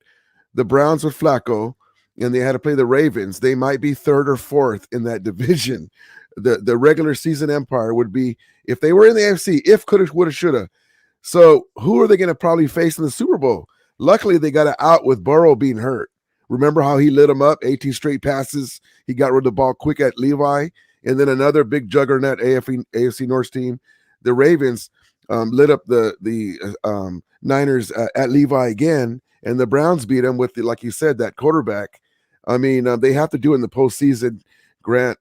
[SPEAKER 11] The Browns with Flacco, and they had to play the Ravens, they might be third or fourth in that division. The regular season empire would be, if they were in the AFC, if coulda, woulda, shoulda. So who are they going to probably face in the Super Bowl? Luckily, they got it out with Burrow being hurt. Remember how he lit him up, 18 straight passes. He got rid of the ball quick at Levi. And then another big juggernaut AFC North team, the Ravens, lit up the Niners at Levi again. And the Browns beat them with, like you said, that quarterback. I mean, they have to do it in the postseason, Grant,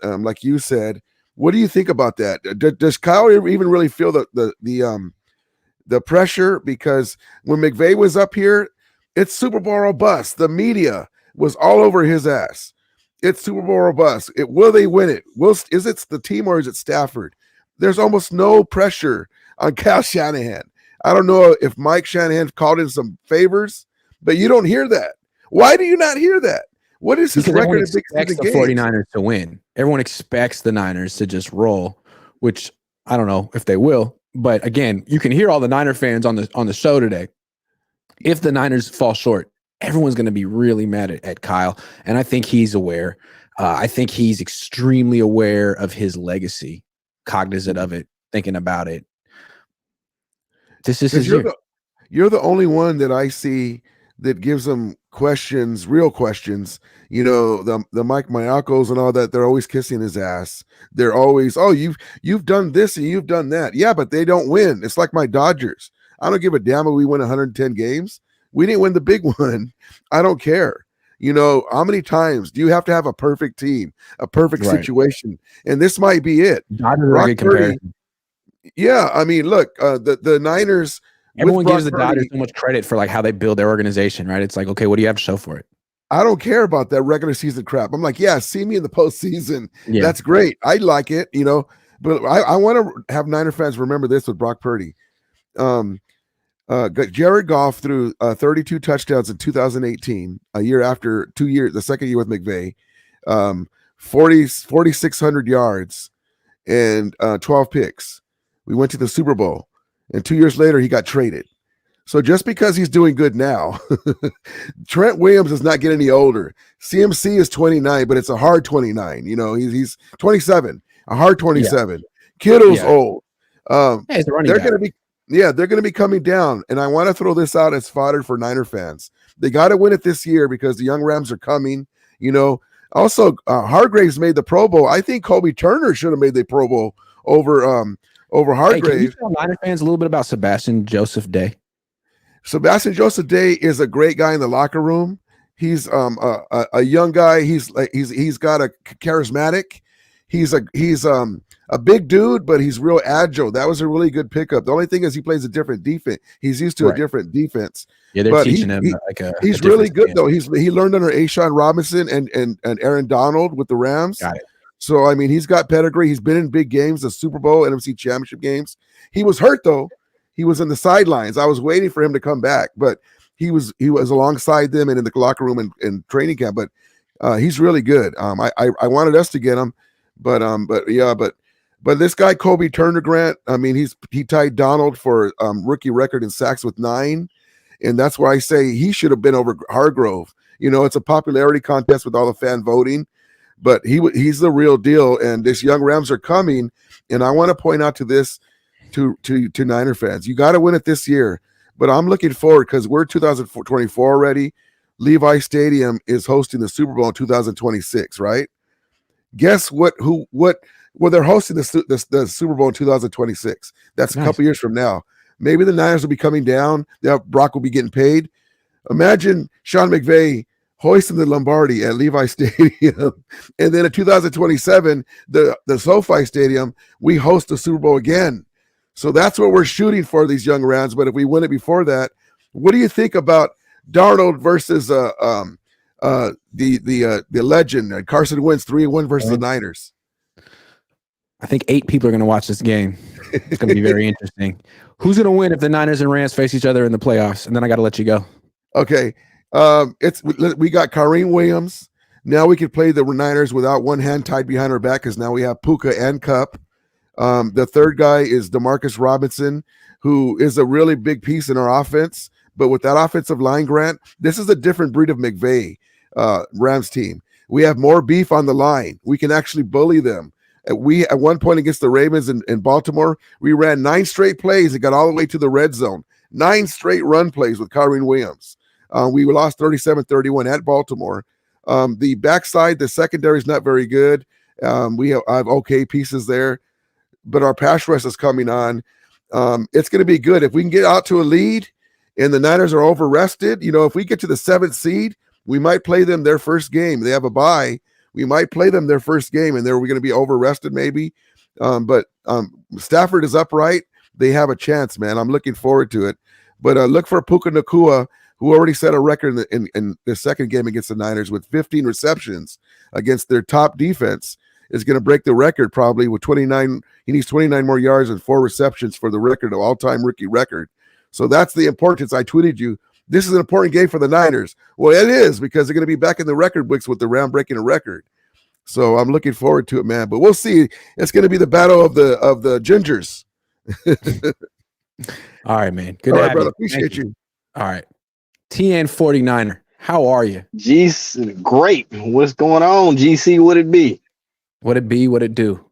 [SPEAKER 11] like you said. What do you think about that? Does Kyle even really feel the pressure? Because when McVay was up here, it's Super Bowl or bust. The media was all over his ass. It's Super Bowl or bust. Will they win it? Is it the team or is it Stafford? There's almost no pressure on Kyle Shanahan. I don't know if Mike Shanahan called in some favors, but you don't hear that. Why do you not hear that? What is his record in big season games?
[SPEAKER 1] Everyone expects the 49ers to win. Everyone expects the Niners to just roll, which I don't know if they will. But again, you can hear all the Niner fans on the show today. If the Niners fall short, everyone's going to be really mad at Kyle. And I think he's aware. I think he's extremely aware of his legacy, cognizant of it, thinking about it. This is his year.
[SPEAKER 11] You're the only one that I see that gives them questions, real questions. You know, the Mike Myakos and all that, they're always kissing his ass. They're always, oh, you've done this and you've done that. Yeah, but they don't win. It's like my Dodgers. I don't give a damn if we win 110 games. We didn't win the big one. I don't care. You know, how many times do you have to have a perfect team, a perfect
[SPEAKER 1] Right.
[SPEAKER 11] situation? And this might be it.
[SPEAKER 1] Dodgers are a
[SPEAKER 11] Brock
[SPEAKER 1] good
[SPEAKER 11] Purdy.
[SPEAKER 1] comparison.
[SPEAKER 11] Yeah, I mean, look, the Niners
[SPEAKER 1] Everyone
[SPEAKER 11] with Brock
[SPEAKER 1] gives the Dodgers
[SPEAKER 11] Purdy.
[SPEAKER 1] so much credit for like how they build their organization, right? It's like, okay, what do you have to show for it?
[SPEAKER 11] I don't care about that regular season crap. I'm like, yeah, see me in the postseason.
[SPEAKER 1] Yeah.
[SPEAKER 11] That's great. I like it, you know. But I want to have Niner fans remember this with Brock Purdy. Jared Goff threw 32 touchdowns in 2018, a year after 2 years, the second year with McVay, 4,600 yards and 12 picks. We went to the Super Bowl, and 2 years later, he got traded. So just because he's doing good now, Trent Williams does not get any older. CMC is 29, but it's a hard 29. You know, he's 27, a hard 27. Yeah. Kittle's old.
[SPEAKER 1] He's the running
[SPEAKER 11] they're
[SPEAKER 1] guy.
[SPEAKER 11] going to be, they're going to be coming down. And I want to throw this out as fodder for Niner fans. They got to win it this year because the young Rams are coming. You know, also Hargraves made the Pro Bowl. I think Kobe Turner should have made the Pro Bowl over Hargraves.
[SPEAKER 1] Hey, can you tell Niner fans a little bit about Sebastian Joseph Day?
[SPEAKER 11] Sebastian Joseph Day is a great guy in the locker room. He's a young guy. He's got a charismatic. He's a big dude, but he's real agile. That was a really good pickup. The only thing is he plays a different defense. He's used to a different defense.
[SPEAKER 1] Yeah, they're teaching him.
[SPEAKER 11] He's really good though. He learned under Ashawn Robinson and Aaron Donald with the Rams.
[SPEAKER 1] Got it.
[SPEAKER 11] So I mean, he's got pedigree. He's been in big games, the Super Bowl, NFC Championship games. He was hurt though. He was in the sidelines. I was waiting for him to come back, but he was alongside them and in the locker room and training camp. But he's really good. I wanted us to get him, but this guy Kobe Turner, Grant. I mean, he tied Donald for rookie record in sacks with 9, and that's why I say he should have been over Hargrove. You know, it's a popularity contest with all the fan voting, but he's the real deal. And this young Rams are coming, and I want to point out to this. To Niner fans, you got to win it this year, but I'm looking forward because we're 2024 already. Levi Stadium is hosting the Super Bowl in 2026, right? Guess what? Well, they're hosting the Super Bowl in 2026. That's a couple years from now. Maybe the Niners will be coming down. Brock will be getting paid. Imagine Sean McVay hoisting the Lombardi at Levi Stadium, and then in 2027, the SoFi Stadium, we host the Super Bowl again. So that's what we're shooting for, these young Rams. But if we win it before that, what do you think about Darnold versus the legend Carson Wentz 3-1 versus the Niners?
[SPEAKER 1] I think 8 people are going to watch this game. It's going to be very interesting. Who's going to win if the Niners and Rams face each other in the playoffs? And then I got to let you go.
[SPEAKER 11] Okay, we got Kareem Williams. Now we can play the Niners without one hand tied behind our back because now we have Puka and Kupp. The third guy is Demarcus Robinson, who is a really big piece in our offense. But with that offensive line, Grant, this is a different breed of McVay Rams team. We have more beef on the line. We can actually bully them. We at one point against the Ravens in Baltimore, we ran 9 straight plays and got all the way to the red zone. 9 straight run plays with Kareem Williams. We lost 37-31 at Baltimore. The backside, the secondary is not very good. We have okay pieces there. But our pass rush is coming on. It's going to be good. If we can get out to a lead and the Niners are over rested, you know, if we get to the 7th seed, we might play them their first game. They have a bye. We might play them their first game, and we're going to be over rested maybe. But Stafford is upright. They have a chance, man. I'm looking forward to it. But look for Puka Nacua, who already set a record in the second game against the Niners with 15 receptions against their top defense. Is going to break the record probably with 29. He needs 29 more yards and 4 receptions for the record of all-time rookie record. So that's the importance. I tweeted you. This is an important game for the Niners. Well, it is because they're going to be back in the record books with the Ram breaking a record. So I'm looking forward to it, man. But we'll see. It's going to be the battle of the Gingers.
[SPEAKER 1] All right, man. Good
[SPEAKER 11] All
[SPEAKER 1] to
[SPEAKER 11] right,
[SPEAKER 1] have
[SPEAKER 11] brother.
[SPEAKER 1] you.
[SPEAKER 11] Appreciate you.
[SPEAKER 1] All right. TN 49er. How are you?
[SPEAKER 12] Geez, great. What's going on, GC? What it be?
[SPEAKER 1] What it be? What it do?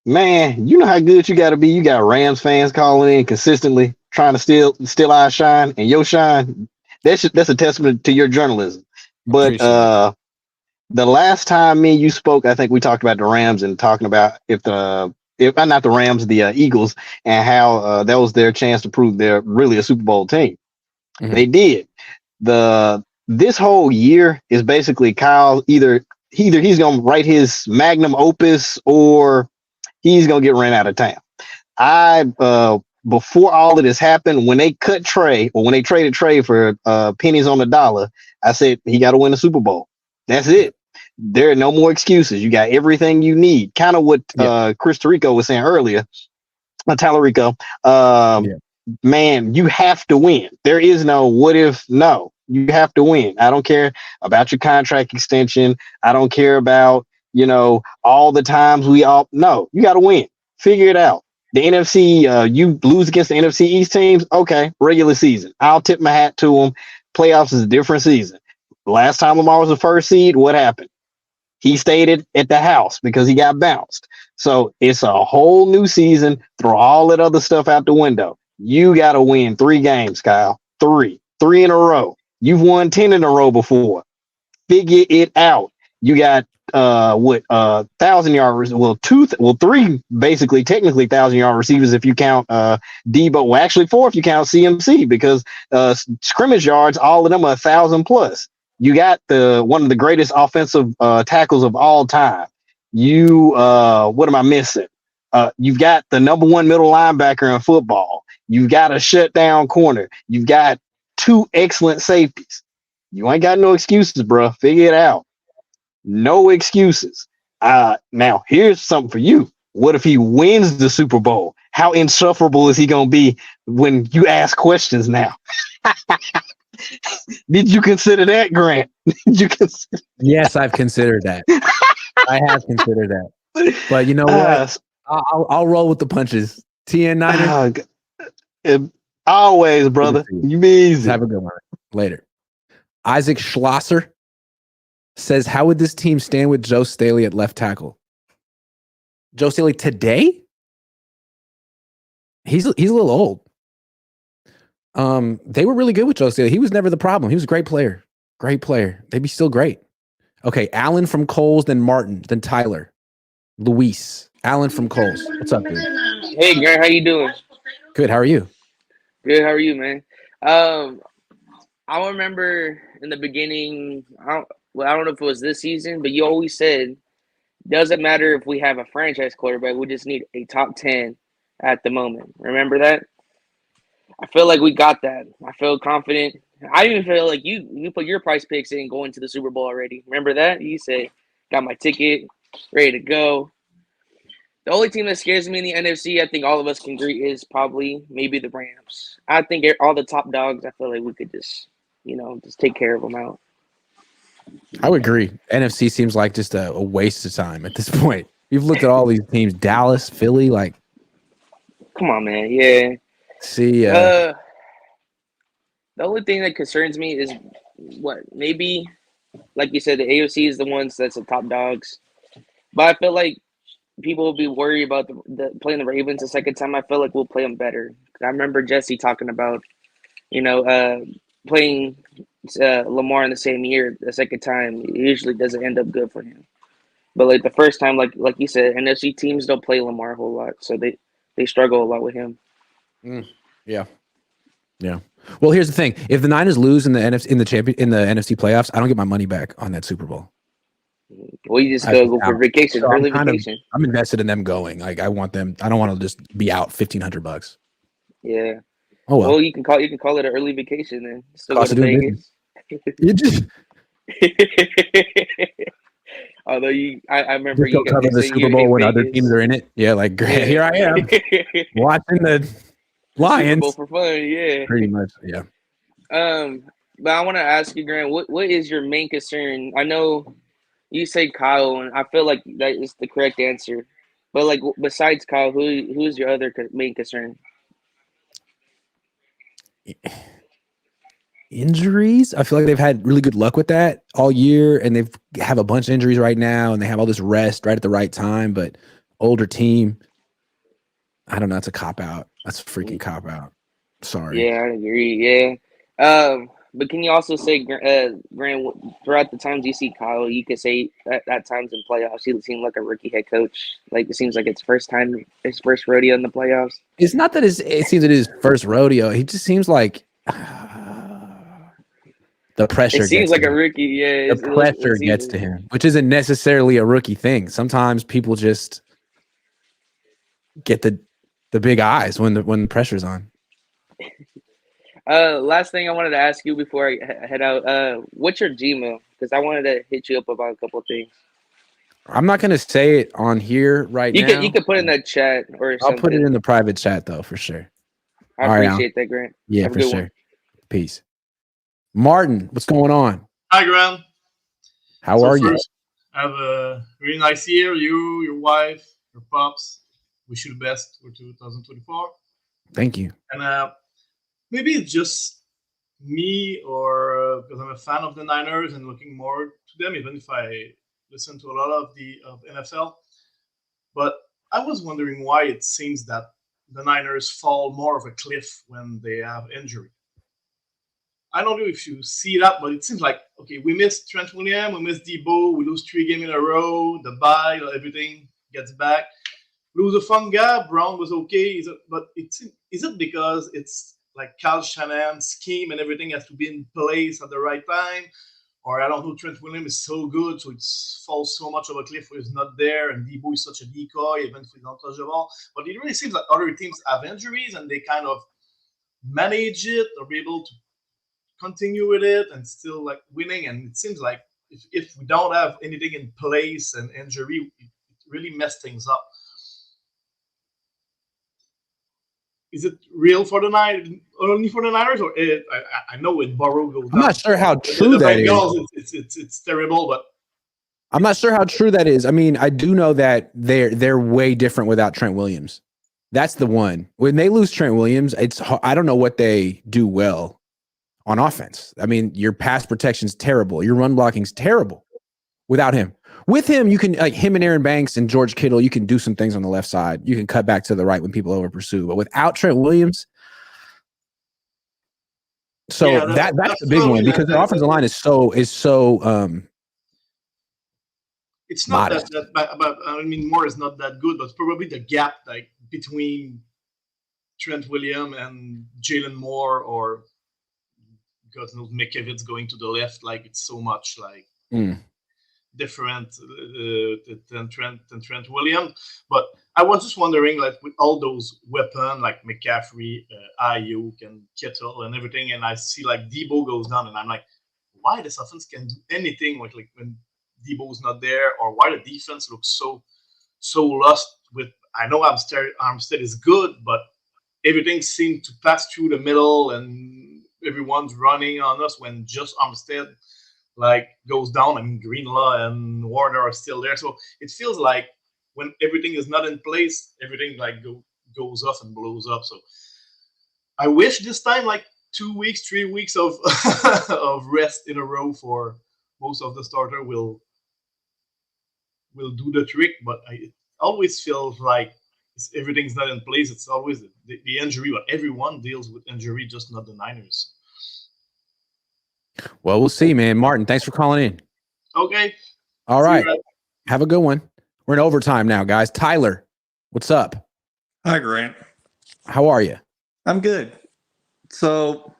[SPEAKER 12] Man, you know how good you got to be. You got Rams fans calling in consistently, trying to steal our shine, and your shine. That's a testament to your journalism. But the last time me and you spoke, I think we talked about the Rams and talking about if not the Rams, the Eagles, and how that was their chance to prove they're really a Super Bowl team. Mm-hmm. They did. The this whole year is basically Kyle either he's gonna write his magnum opus or he's gonna get ran out of town. Before all of this happened, when they cut Trey or when they traded Trey for pennies on the dollar, I said he got to win the Super Bowl. That's it. There are no more excuses. You got everything you need. Kind of what Chris Tirico was saying earlier. Talarico. Man, you have to win. There is no what if. No, you have to win. I don't care about your contract extension. I don't care about all the times no, you got to win. Figure it out. The NFC, you lose against the NFC East teams. Okay, regular season. I'll tip my hat to them. Playoffs is a different season. Last time Lamar was the first seed, what happened? He stayed at the house because he got bounced. So it's a whole new season. Throw all that other stuff out the window. You got to win 3 games, Kyle. 3 in a row. You've won 10 in a row before. Figure it out. You got 1,000-yard, three basically technically 1,000-yard receivers if you count Debo. Well, actually 4 if you count CMC because scrimmage yards, all of them are 1,000 plus. You got one of the greatest offensive tackles of all time. You what am I missing? You've got the number 1 middle linebacker in football. You've got a shutdown corner. You've got 2 excellent safeties. You ain't got no excuses, bro. Figure it out. No excuses. Now, here's something for you. What if he wins the Super Bowl? How insufferable is he going to be when you ask questions now? Did you consider that, Grant?
[SPEAKER 1] Yes, I've considered that. I have considered that. But you know what? I'll roll with the punches. TN Niner.
[SPEAKER 12] Always, brother. You be easy.
[SPEAKER 1] Have a good one. Later. Isaac Schlosser says, how would this team stand with Joe Staley at left tackle? Joe Staley today? He's a little old. They were really good with Joe Staley. He was never the problem. He was a great player. Great player. They'd be still great. Okay, Allen from Coles, then Martin, then Tyler. Luis. Allen from Coles. What's up, dude?
[SPEAKER 13] Hey, Grant, how you doing?
[SPEAKER 1] Good. How are you?
[SPEAKER 13] Good. How are you, man? I remember in the beginning, I don't know if it was this season, but you always said, doesn't matter if we have a franchise quarterback, we just need a top 10 at the moment. Remember that? I feel like we got that. I feel confident. I even feel like you put your price picks in going to the Super Bowl already. Remember that? You said, got my ticket, ready to go. The only team that scares me in the NFC, I think all of us can agree, is probably maybe the Rams. I think all the top dogs, I feel like we could just take care of them out.
[SPEAKER 1] I would agree. NFC seems like just a waste of time at this point. You've looked at all these teams, Dallas, Philly, like.
[SPEAKER 13] Come on, man. Yeah.
[SPEAKER 1] See,
[SPEAKER 13] the only thing that concerns me is maybe, like you said, the AFC is the ones that's the top dogs. But I feel like people will be worried about the playing the Ravens the second time. I feel like we'll play them better. I remember Jesse talking about, playing Lamar in the same year the second time. It usually doesn't end up good for him. But like the first time, like you said, NFC teams don't play Lamar a whole lot, so they struggle a lot with him.
[SPEAKER 1] Yeah. Well, here's the thing: if the Niners lose in the NFC playoffs, I don't get my money back on that Super Bowl.
[SPEAKER 13] Well, you just go for vacation,
[SPEAKER 1] so
[SPEAKER 13] early vacation.
[SPEAKER 1] I'm invested in them going. Like I want them. I don't want to just be out $1,500.
[SPEAKER 13] Yeah.
[SPEAKER 1] Oh well.
[SPEAKER 13] Well, you can call it an early vacation then. Still
[SPEAKER 1] Cost
[SPEAKER 13] go to
[SPEAKER 1] of
[SPEAKER 13] Vegas.
[SPEAKER 1] You just
[SPEAKER 13] Although I remember
[SPEAKER 1] you
[SPEAKER 13] you
[SPEAKER 1] cover the Super Bowl when other teams are in it. Yeah, like here I am watching the Lions.
[SPEAKER 13] Super Bowl for fun, yeah.
[SPEAKER 1] Pretty much, yeah.
[SPEAKER 13] But I want to ask you, Grant, what is your main concern? I know you say Kyle, and I feel like that is the correct answer. But like besides Kyle, who is your other main concern?
[SPEAKER 1] Injuries. I feel like they've had really good luck with that all year, and they have a bunch of injuries right now, and they have all this rest right at the right time. But older team, I don't know. It's a cop out. That's a freaking cop out. Sorry.
[SPEAKER 13] Yeah, I agree. Yeah. But can you also say, Grant, throughout the times you see Kyle, you could say at times in playoffs, he seemed like a rookie head coach. Like it seems like it's his first rodeo in the playoffs.
[SPEAKER 1] It's not that it seems it is his first rodeo. He just seems like The pressure
[SPEAKER 13] It seems
[SPEAKER 1] gets
[SPEAKER 13] like
[SPEAKER 1] to
[SPEAKER 13] a
[SPEAKER 1] him.
[SPEAKER 13] rookie. Yeah,
[SPEAKER 1] The pressure gets to him, which isn't necessarily a rookie thing. Sometimes people just get the big eyes when the pressure's on.
[SPEAKER 13] Last thing I wanted to ask you before I head out. What's your Gmail? Because I wanted to hit you up about a couple of things.
[SPEAKER 1] I'm not going to say it on here right now.
[SPEAKER 13] You could put in the chat or
[SPEAKER 1] I'll
[SPEAKER 13] something.
[SPEAKER 1] put it in the private chat though, for sure.
[SPEAKER 13] I
[SPEAKER 1] All right, Al.
[SPEAKER 13] appreciate that, Grant.
[SPEAKER 1] Yeah,
[SPEAKER 13] Have a
[SPEAKER 1] for
[SPEAKER 13] good
[SPEAKER 1] sure.
[SPEAKER 13] one.
[SPEAKER 1] Peace. Martin, what's going on?
[SPEAKER 14] Hi, Graham.
[SPEAKER 1] How are you?
[SPEAKER 14] First, have a really nice year. You, your wife, your pops. Wish you the best for 2024.
[SPEAKER 1] Thank you.
[SPEAKER 14] And maybe it's just me, or because I'm a fan of the Niners and looking more to them, even if I listen to a lot of the NFL. But I was wondering why it seems that the Niners fall more of a cliff when they have injury. I don't know if you see that, but it seems like, okay, we missed Trent Williams, we missed Debo, we lose 3 games in a row, the bye, everything gets back. Lose a fun guy, Brown was okay, but is it because it's like Kyle Shanahan's scheme and everything has to be in place at the right time? Or I don't know, Trent Williams is so good, so it falls so much of a cliff where he's not there, and Debo is such a decoy, even if he don't touch the ball. But it really seems like other teams have injuries and they kind of manage it or be able to continue with it and still like winning. And it seems like if we don't have anything in place and injury, it really mess things up. Is it real for the Niners? Only for the Niners, or I know it Burrow goes down.
[SPEAKER 1] I'm not sure how true that is.
[SPEAKER 14] It's terrible, but
[SPEAKER 1] I'm not sure how true that is. I mean, I do know that they're way different without Trent Williams. That's the one. When they lose Trent Williams, I don't know what they do well on offense. I mean, your pass protection's terrible. Your run blocking's terrible without him. With him, you can, like him and Aaron Banks and George Kittle, you can do some things on the left side. You can cut back to the right when people over pursue. But without Trent Williams, so yeah, that's the big one, because the offensive line is so
[SPEAKER 14] it's not
[SPEAKER 1] modest.
[SPEAKER 14] but I mean, Moore is not that good, but probably the gap like between Trent Williams and Jalen Moore, or God knows McKivitz going to the left, like it's so much like different than Trent Williams. But I was just wondering, like with all those weapons like McCaffrey, Ayuk, and Kittle and everything, and I see like Debo goes down, and I'm like, why this offense can do anything with like when Debo's not there, or why the defense looks so lost with. I know Armstead is good, but everything seemed to pass through the middle, and everyone's running on us when just Armstead like goes down, and Greenlaw and Warner are still there. So it feels like when everything is not in place, everything like goes off and blows up. So I wish this time like 2 weeks, 3 weeks of of rest in a row for most of the starter will do the trick. But it always feels like everything's not in place. It's always the injury, but everyone deals with injury, just not the Niners.
[SPEAKER 1] Well, we'll see, man. Martin, thanks for calling in.
[SPEAKER 14] Okay.
[SPEAKER 1] All right. Have a good one. We're in overtime now, guys. Tyler, what's up?
[SPEAKER 15] Hi, Grant.
[SPEAKER 1] How are you?
[SPEAKER 15] I'm good. So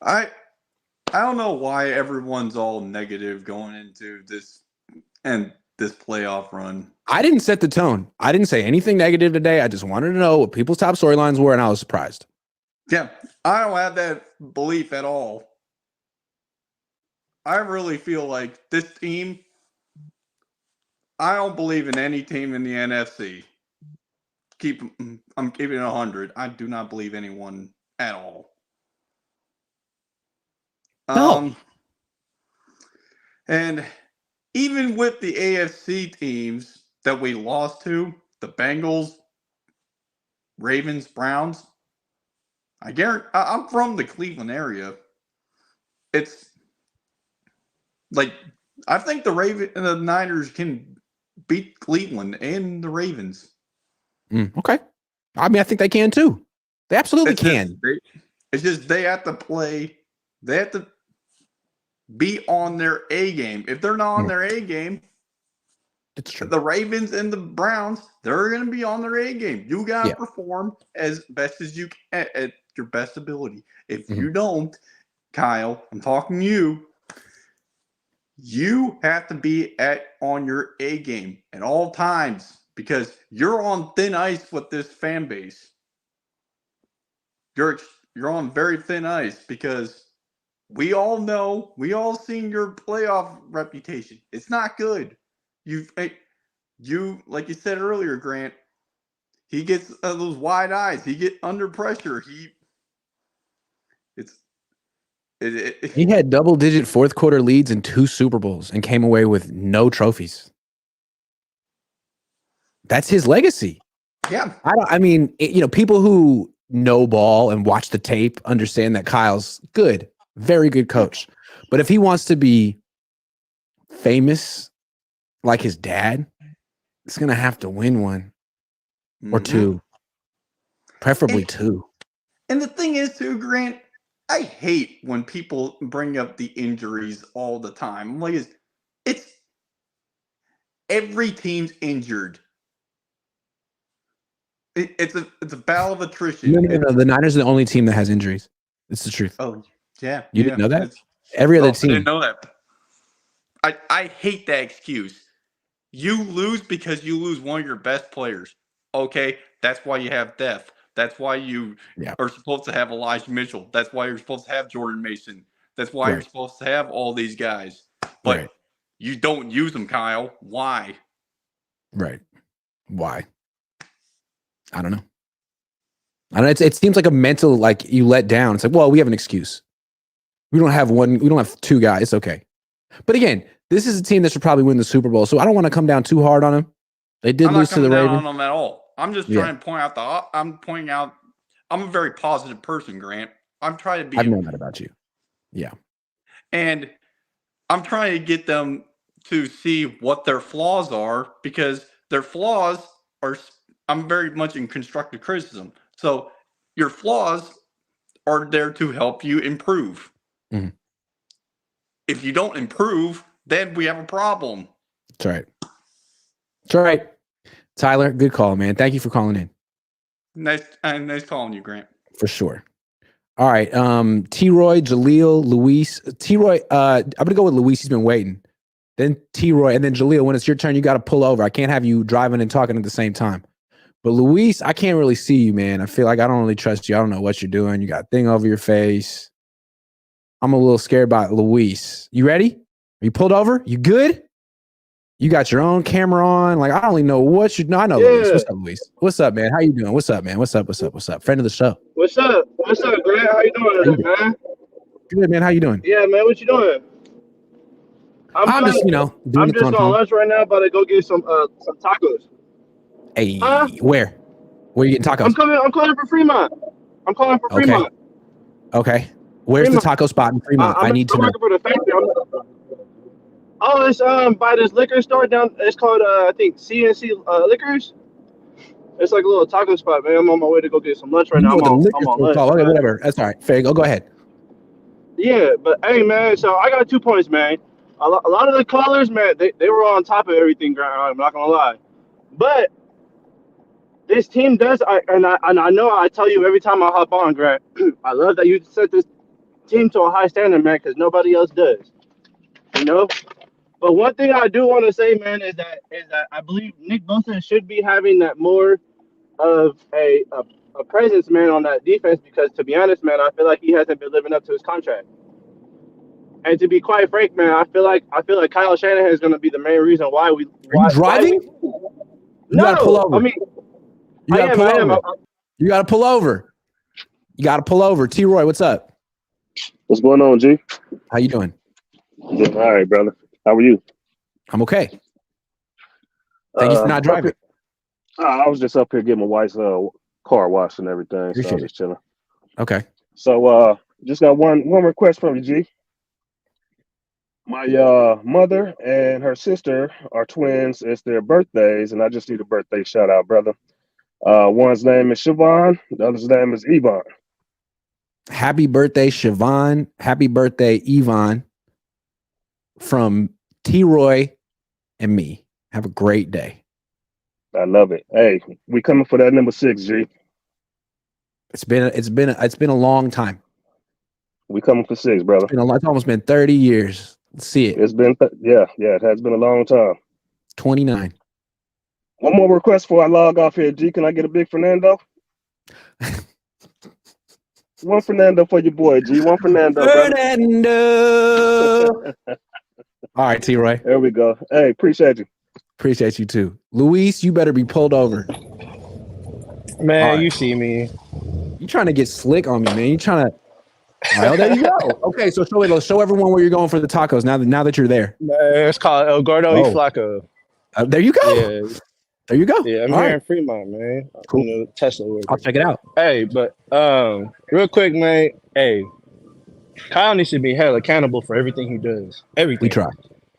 [SPEAKER 15] I don't know why everyone's all negative going into this playoff run.
[SPEAKER 1] I didn't set the tone. I didn't say anything negative today. I just wanted to know what people's top storylines were, and I was surprised.
[SPEAKER 15] Yeah, I don't have that belief at all. I really feel like this team, I don't believe in any team in the NFC. I'm keeping it 100. I do not believe anyone at all.
[SPEAKER 1] No.
[SPEAKER 15] And even with the AFC teams that we lost to, the Bengals, Ravens, Browns, I guarantee I'm from the Cleveland area. It's like I think the Niners can beat Cleveland and the Ravens.
[SPEAKER 1] Okay. I mean, I think they can too. They absolutely can.
[SPEAKER 15] It's just they have to play. They have to be on their A game. If they're not on their A game,
[SPEAKER 1] it's true.
[SPEAKER 15] The Ravens and the Browns, they're going to be on their A game. You got to perform as best as you can at your best ability. If you don't, Kyle, I'm talking to you. You have to be on your A game at all times because you're on thin ice with this fan base. You're on very thin ice because we all know, we all seen your playoff reputation. It's not good. You like you said earlier, Grant. He gets those wide eyes. He get under pressure.
[SPEAKER 1] He had double-digit fourth quarter leads in 2 Super Bowls and came away with no trophies. That's his legacy.
[SPEAKER 15] Yeah.
[SPEAKER 1] I mean, people who know ball and watch the tape understand that Kyle's good, very good coach. But if he wants to be famous like his dad, it's going to have to win one or two, preferably 2.
[SPEAKER 15] And the thing is, too, Grant, I hate when people bring up the injuries all the time. I'm like, it's every team's injured. It's a battle of attrition.
[SPEAKER 1] No. The Niners are the only team that has injuries. It's the truth.
[SPEAKER 15] Oh, yeah.
[SPEAKER 1] You didn't know that? Every other team.
[SPEAKER 15] I didn't know that. I hate that excuse. You lose because you lose one of your best players. Okay, that's why you have depth. That's why you are supposed to have Elijah Mitchell. That's why you're supposed to have Jordan Mason. That's why you're supposed to have all these guys. But you don't use them, Kyle. Why?
[SPEAKER 1] Right. Why? I don't know. It seems like a mental, like you let down. It's like, well, we have an excuse. We don't have 2 guys. It's okay. But again, this is a team that should probably win the Super Bowl. So I don't want to come down too hard on them. They did lose to the Ravens.
[SPEAKER 15] I'm not coming down on them at all. I'm just trying to point out I'm pointing out I'm a very positive person, Grant. I'm trying to be.
[SPEAKER 1] I've known that about you. Yeah.
[SPEAKER 15] And I'm trying to get them to see what their flaws are because their flaws are, I'm very much in constructive criticism. So your flaws are there to help you improve.
[SPEAKER 1] Mm-hmm.
[SPEAKER 15] If you don't improve, then we have a problem.
[SPEAKER 1] That's right. That's right. Tyler, good call, man. Thank you for calling in.
[SPEAKER 15] Nice calling you, Grant.
[SPEAKER 1] For sure. All right. T-Roy, Jaleel, Luis. T-Roy, I'm going to go with Luis. He's been waiting. Then T-Roy, and then Jaleel. When it's your turn, you got to pull over. I can't have you driving and talking at the same time. But Luis, I can't really see you, man. I feel like I don't really trust you. I don't know what you're doing. You got a thing over your face. I'm a little scared about Luis. You ready? Are you pulled over? You good? You got your own camera on. Like, I don't really know what you know. I know Luis. What's up, Luis? What's up, man? How you doing? What's up, man? What's up? Friend of the show.
[SPEAKER 16] What's up, Grant? How you doing, man?
[SPEAKER 1] Good, man. How you doing?
[SPEAKER 16] Yeah, man. What you doing?
[SPEAKER 1] I'm just, doing
[SPEAKER 16] I'm
[SPEAKER 1] the
[SPEAKER 16] just on lunch right now, about to go get some tacos.
[SPEAKER 1] Hey, where? Where you getting tacos?
[SPEAKER 16] I'm calling for Fremont.
[SPEAKER 1] Okay. Where's the taco spot in Fremont? I need to know.
[SPEAKER 16] I'm working for the factory. It's by this liquor store down. It's called I think CNC Liquors. It's like a little taco spot, man. I'm on my way to go get some lunch right now. I'm on lunch.
[SPEAKER 1] Okay, whatever. That's all right. Fair. Go ahead.
[SPEAKER 16] Yeah, but hey, man. So I got 2 points, man. A lot of the callers, man, they were on top of everything. I'm not gonna lie, but this team does. I know. I tell you every time I hop on, Grant. I love that you set this team to a high standard, man, because nobody else does. But one thing I do want to say, man, is that I believe Nick Bosa should be having that more of a presence, man, on that defense. Because to be honest, man, I feel like he hasn't been living up to his contract. And to be quite frank, man, I feel like Kyle Shanahan is going to be the main reason why we.
[SPEAKER 1] Are you driving? You gotta pull over.
[SPEAKER 16] I mean,
[SPEAKER 1] you gotta pull over. You gotta pull over. T-Roy, what's up?
[SPEAKER 16] What's going on, G?
[SPEAKER 1] How you doing?
[SPEAKER 16] Doing all right, brother. How are you?
[SPEAKER 1] I'm okay. Thank you for not driving.
[SPEAKER 16] I was just up here getting my wife's car washed and everything.
[SPEAKER 1] Appreciate
[SPEAKER 16] so I was just chilling.
[SPEAKER 1] Okay.
[SPEAKER 16] So just got one request from you, G. My mother and her sister are twins. It's their birthdays, and I just need a birthday shout out, brother. One's name is Siobhan. The other's name is Yvonne.
[SPEAKER 1] Happy birthday, Siobhan. Happy birthday, Yvonne. From T-Roy and me. Have a great day.
[SPEAKER 16] I love it. Hey, we coming for that number 6, G.
[SPEAKER 1] It's been a long time.
[SPEAKER 16] We coming for 6, brother.
[SPEAKER 1] It's almost been 30 years. Let's see it.
[SPEAKER 16] It's been it has been a long time.
[SPEAKER 1] 29.
[SPEAKER 16] One more request before I log off here, G. Can I get a big Fernando? One Fernando for your boy, G. One Fernando, brother.
[SPEAKER 1] Fernando. All right, T-Roy.
[SPEAKER 16] There we go. Hey, appreciate you.
[SPEAKER 1] Appreciate you too. Luis, you better be pulled over.
[SPEAKER 17] Man,
[SPEAKER 1] right.
[SPEAKER 17] you see me.
[SPEAKER 1] You trying to get slick on me, man. You trying to. All right, there you go. Okay, so show everyone where you're going for the tacos now that you're there.
[SPEAKER 17] Man, it's called El Gordo y Flaco.
[SPEAKER 1] There you go.
[SPEAKER 17] Yeah.
[SPEAKER 1] There you go.
[SPEAKER 17] Yeah, I'm
[SPEAKER 1] All
[SPEAKER 17] here
[SPEAKER 1] right.
[SPEAKER 17] in Fremont, man.
[SPEAKER 1] Cool.
[SPEAKER 17] I'm the Tesla worker.
[SPEAKER 1] I'll check it out.
[SPEAKER 17] Hey, but real quick, man. Hey, Kyle needs to be held accountable for everything he does. Everything.
[SPEAKER 1] We try.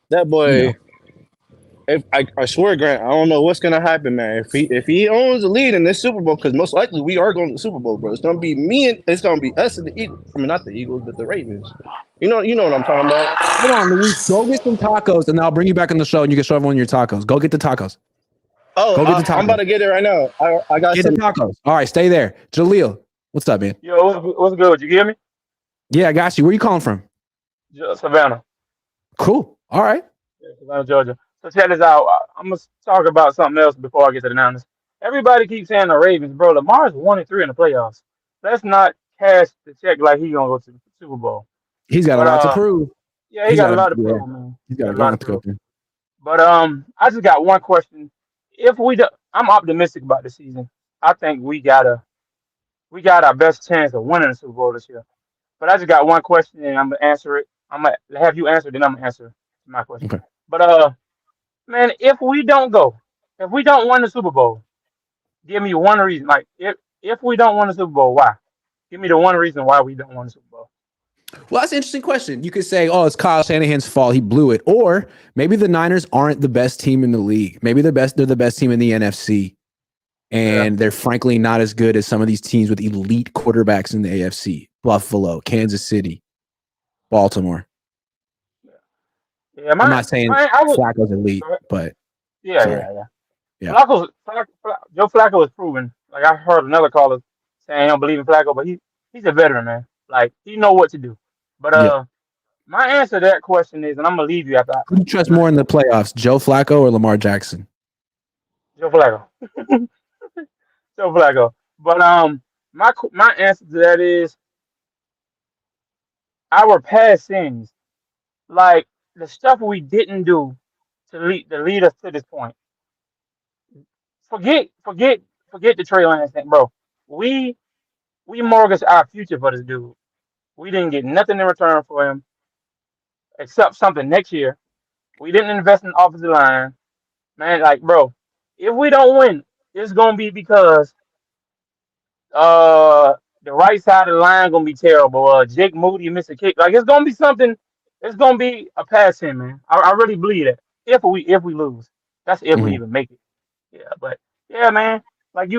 [SPEAKER 17] That boy.
[SPEAKER 1] You know.
[SPEAKER 17] If I swear, Grant, I don't know what's gonna happen, man. If he owns the lead in this Super Bowl, because most likely we are going to the Super Bowl, bro. It's gonna be me and it's gonna be us and the Eagles. I mean, not the Eagles, but the Ravens. You know what I'm talking about.
[SPEAKER 1] Hold on, Luis. Go get some tacos, and I'll bring you back on the show, and you can show everyone your tacos. Go get the tacos.
[SPEAKER 17] Oh,
[SPEAKER 1] go get the tacos.
[SPEAKER 17] I'm about to get it right now. I got
[SPEAKER 1] get
[SPEAKER 17] some
[SPEAKER 1] the tacos. All right, stay there. Jaleel, what's up, man?
[SPEAKER 18] Yo, what's good? You hear me?
[SPEAKER 1] Yeah, I got you. Where you calling from?
[SPEAKER 18] Savannah.
[SPEAKER 1] Cool. All right.
[SPEAKER 18] Yeah, Savannah, Georgia. So check this out. I'm gonna talk about something else before I get to the Niners. Everybody keeps saying the Ravens, bro. Lamar's 1-3 in the playoffs. Let's not cash the check like he's gonna go to the Super Bowl.
[SPEAKER 1] He's got a lot to prove.
[SPEAKER 18] Yeah, he got a lot to prove, man.
[SPEAKER 1] He's got a lot to go through.
[SPEAKER 18] But I just got one question. If we do, I'm optimistic about the season. I think we got our best chance of winning the Super Bowl this year. But I just got one question, and I'm gonna answer it. I'm gonna have you answer, then I'm gonna answer my question.
[SPEAKER 1] Okay.
[SPEAKER 18] But man, if we don't win the Super Bowl, give me one reason. Like if we don't win the Super Bowl, why? Give me the one reason why we don't win the Super Bowl.
[SPEAKER 1] Well, that's an interesting question. You could say, "Oh, it's Kyle Shanahan's fault. He blew it," or maybe the Niners aren't the best team in the league. Maybe they're the best team in the NFC, and they're frankly not as good as some of these teams with elite quarterbacks in the AFC: Buffalo, Kansas City, Baltimore.
[SPEAKER 18] Yeah,
[SPEAKER 1] I'm not saying Flacco's elite, but
[SPEAKER 18] yeah. Joe Flacco was proven. Like I heard another caller saying he don't believe in Flacco, but he's a veteran, man. Like he know what to do. But my answer to that question is, and I'm gonna leave you after.
[SPEAKER 1] Who do you trust more in the playoffs, Joe Flacco or Lamar Jackson?
[SPEAKER 18] Joe Flacco. Joe Flacco. But my answer to that is our past sins, like the stuff we didn't do to lead us to this point. Forget the Trey Lance thing, bro. We mortgaged our future for this dude. We didn't get nothing in return for him except something next year. We didn't invest in the offensive line, man. Like, bro, if we don't win, it's gonna be because the right side of the line gonna be terrible. Jake Moody missed a kick. Like it's gonna be something. It's gonna be a pass in, man. I really believe that. If we lose, that's if we even make it. Yeah, but yeah, man. Like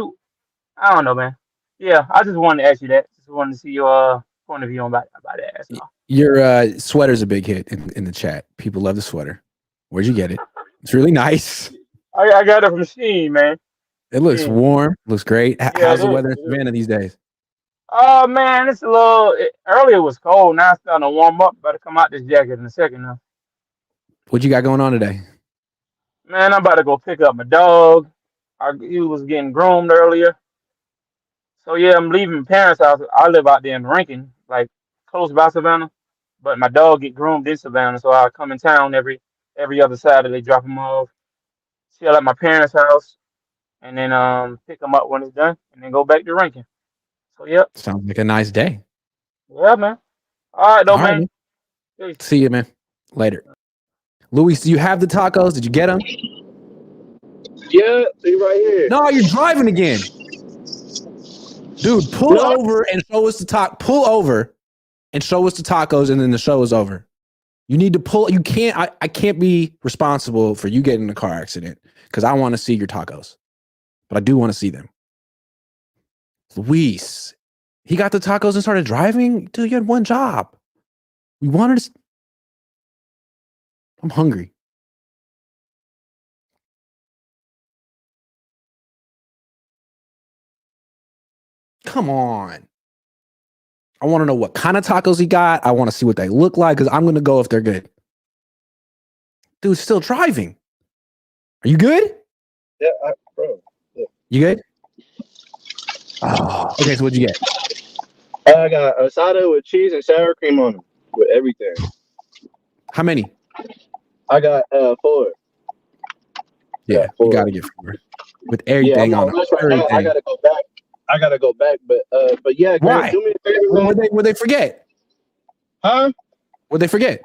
[SPEAKER 18] I don't know, man. Yeah, I just wanted to ask you that. Just wanted to see your point of view on about that. That's all.
[SPEAKER 1] Your sweater's a big hit in the chat. People love the sweater. Where'd you get it? It's really nice.
[SPEAKER 18] I got it from Shein, man.
[SPEAKER 1] It looks warm. Looks great. How's the weather in Savannah these days?
[SPEAKER 18] Oh man, it's a little. Earlier it was cold. Now it's starting to warm up. Better come out this jacket in a second now.
[SPEAKER 1] What you got going on today?
[SPEAKER 18] Man, I'm about to go pick up my dog. He was getting groomed earlier. So yeah, I'm leaving my parents' house. I live out there in Rankin, like close by Savannah. But my dog get groomed in Savannah, so I come in town every other Saturday, drop him off, chill at my parents' house, and then pick him up when it's done, and then go back to Rankin. So yep.
[SPEAKER 1] Sounds like a nice day.
[SPEAKER 18] Yeah, man. All right, though, man.
[SPEAKER 1] See you, man. Later. Luis, do you have the tacos? Did you get them?
[SPEAKER 16] Yeah, they right here.
[SPEAKER 1] No, you're driving again. Dude, pull over and show us the pull over and show us the tacos, and then the show is over. You need to pull. You can't. I can't be responsible for you getting in a car accident because I want to see your tacos, but I do want to see them. Luis, he got the tacos and started driving. Dude, you had one job. We wanted to. I'm hungry. Come on. I want to know what kind of tacos he got. I want to see what they look like because I'm going to go if they're good. Dude's still driving. Are you good?
[SPEAKER 16] Yeah, bro. Yeah.
[SPEAKER 1] You good? Oh, okay, so what'd you get?
[SPEAKER 16] I got asada with cheese and sour cream on them with everything.
[SPEAKER 1] How many?
[SPEAKER 16] I got 4.
[SPEAKER 1] Yeah, you got to get 4 with everything
[SPEAKER 16] I'm
[SPEAKER 1] on
[SPEAKER 16] on
[SPEAKER 1] it.
[SPEAKER 16] lunch right now. I
[SPEAKER 1] Everything.
[SPEAKER 16] gotta go back. But yeah, Grant,
[SPEAKER 1] Why?
[SPEAKER 16] do me a favor, man.
[SPEAKER 1] Would they forget?
[SPEAKER 16] Huh?
[SPEAKER 1] Would they forget?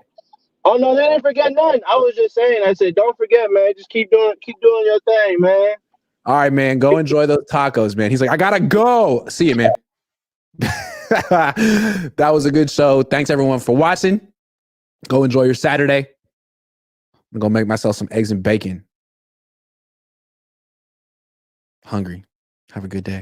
[SPEAKER 16] Oh no, they didn't forget nothing. I was just saying. I said, don't forget, man. Just keep doing your thing, man.
[SPEAKER 1] All right, man. Go enjoy those tacos, man. He's like, I gotta go. See you, man. That was a good show. Thanks everyone for watching. Go enjoy your Saturday. I'm gonna make myself some eggs and bacon. Hungry. Have a good day.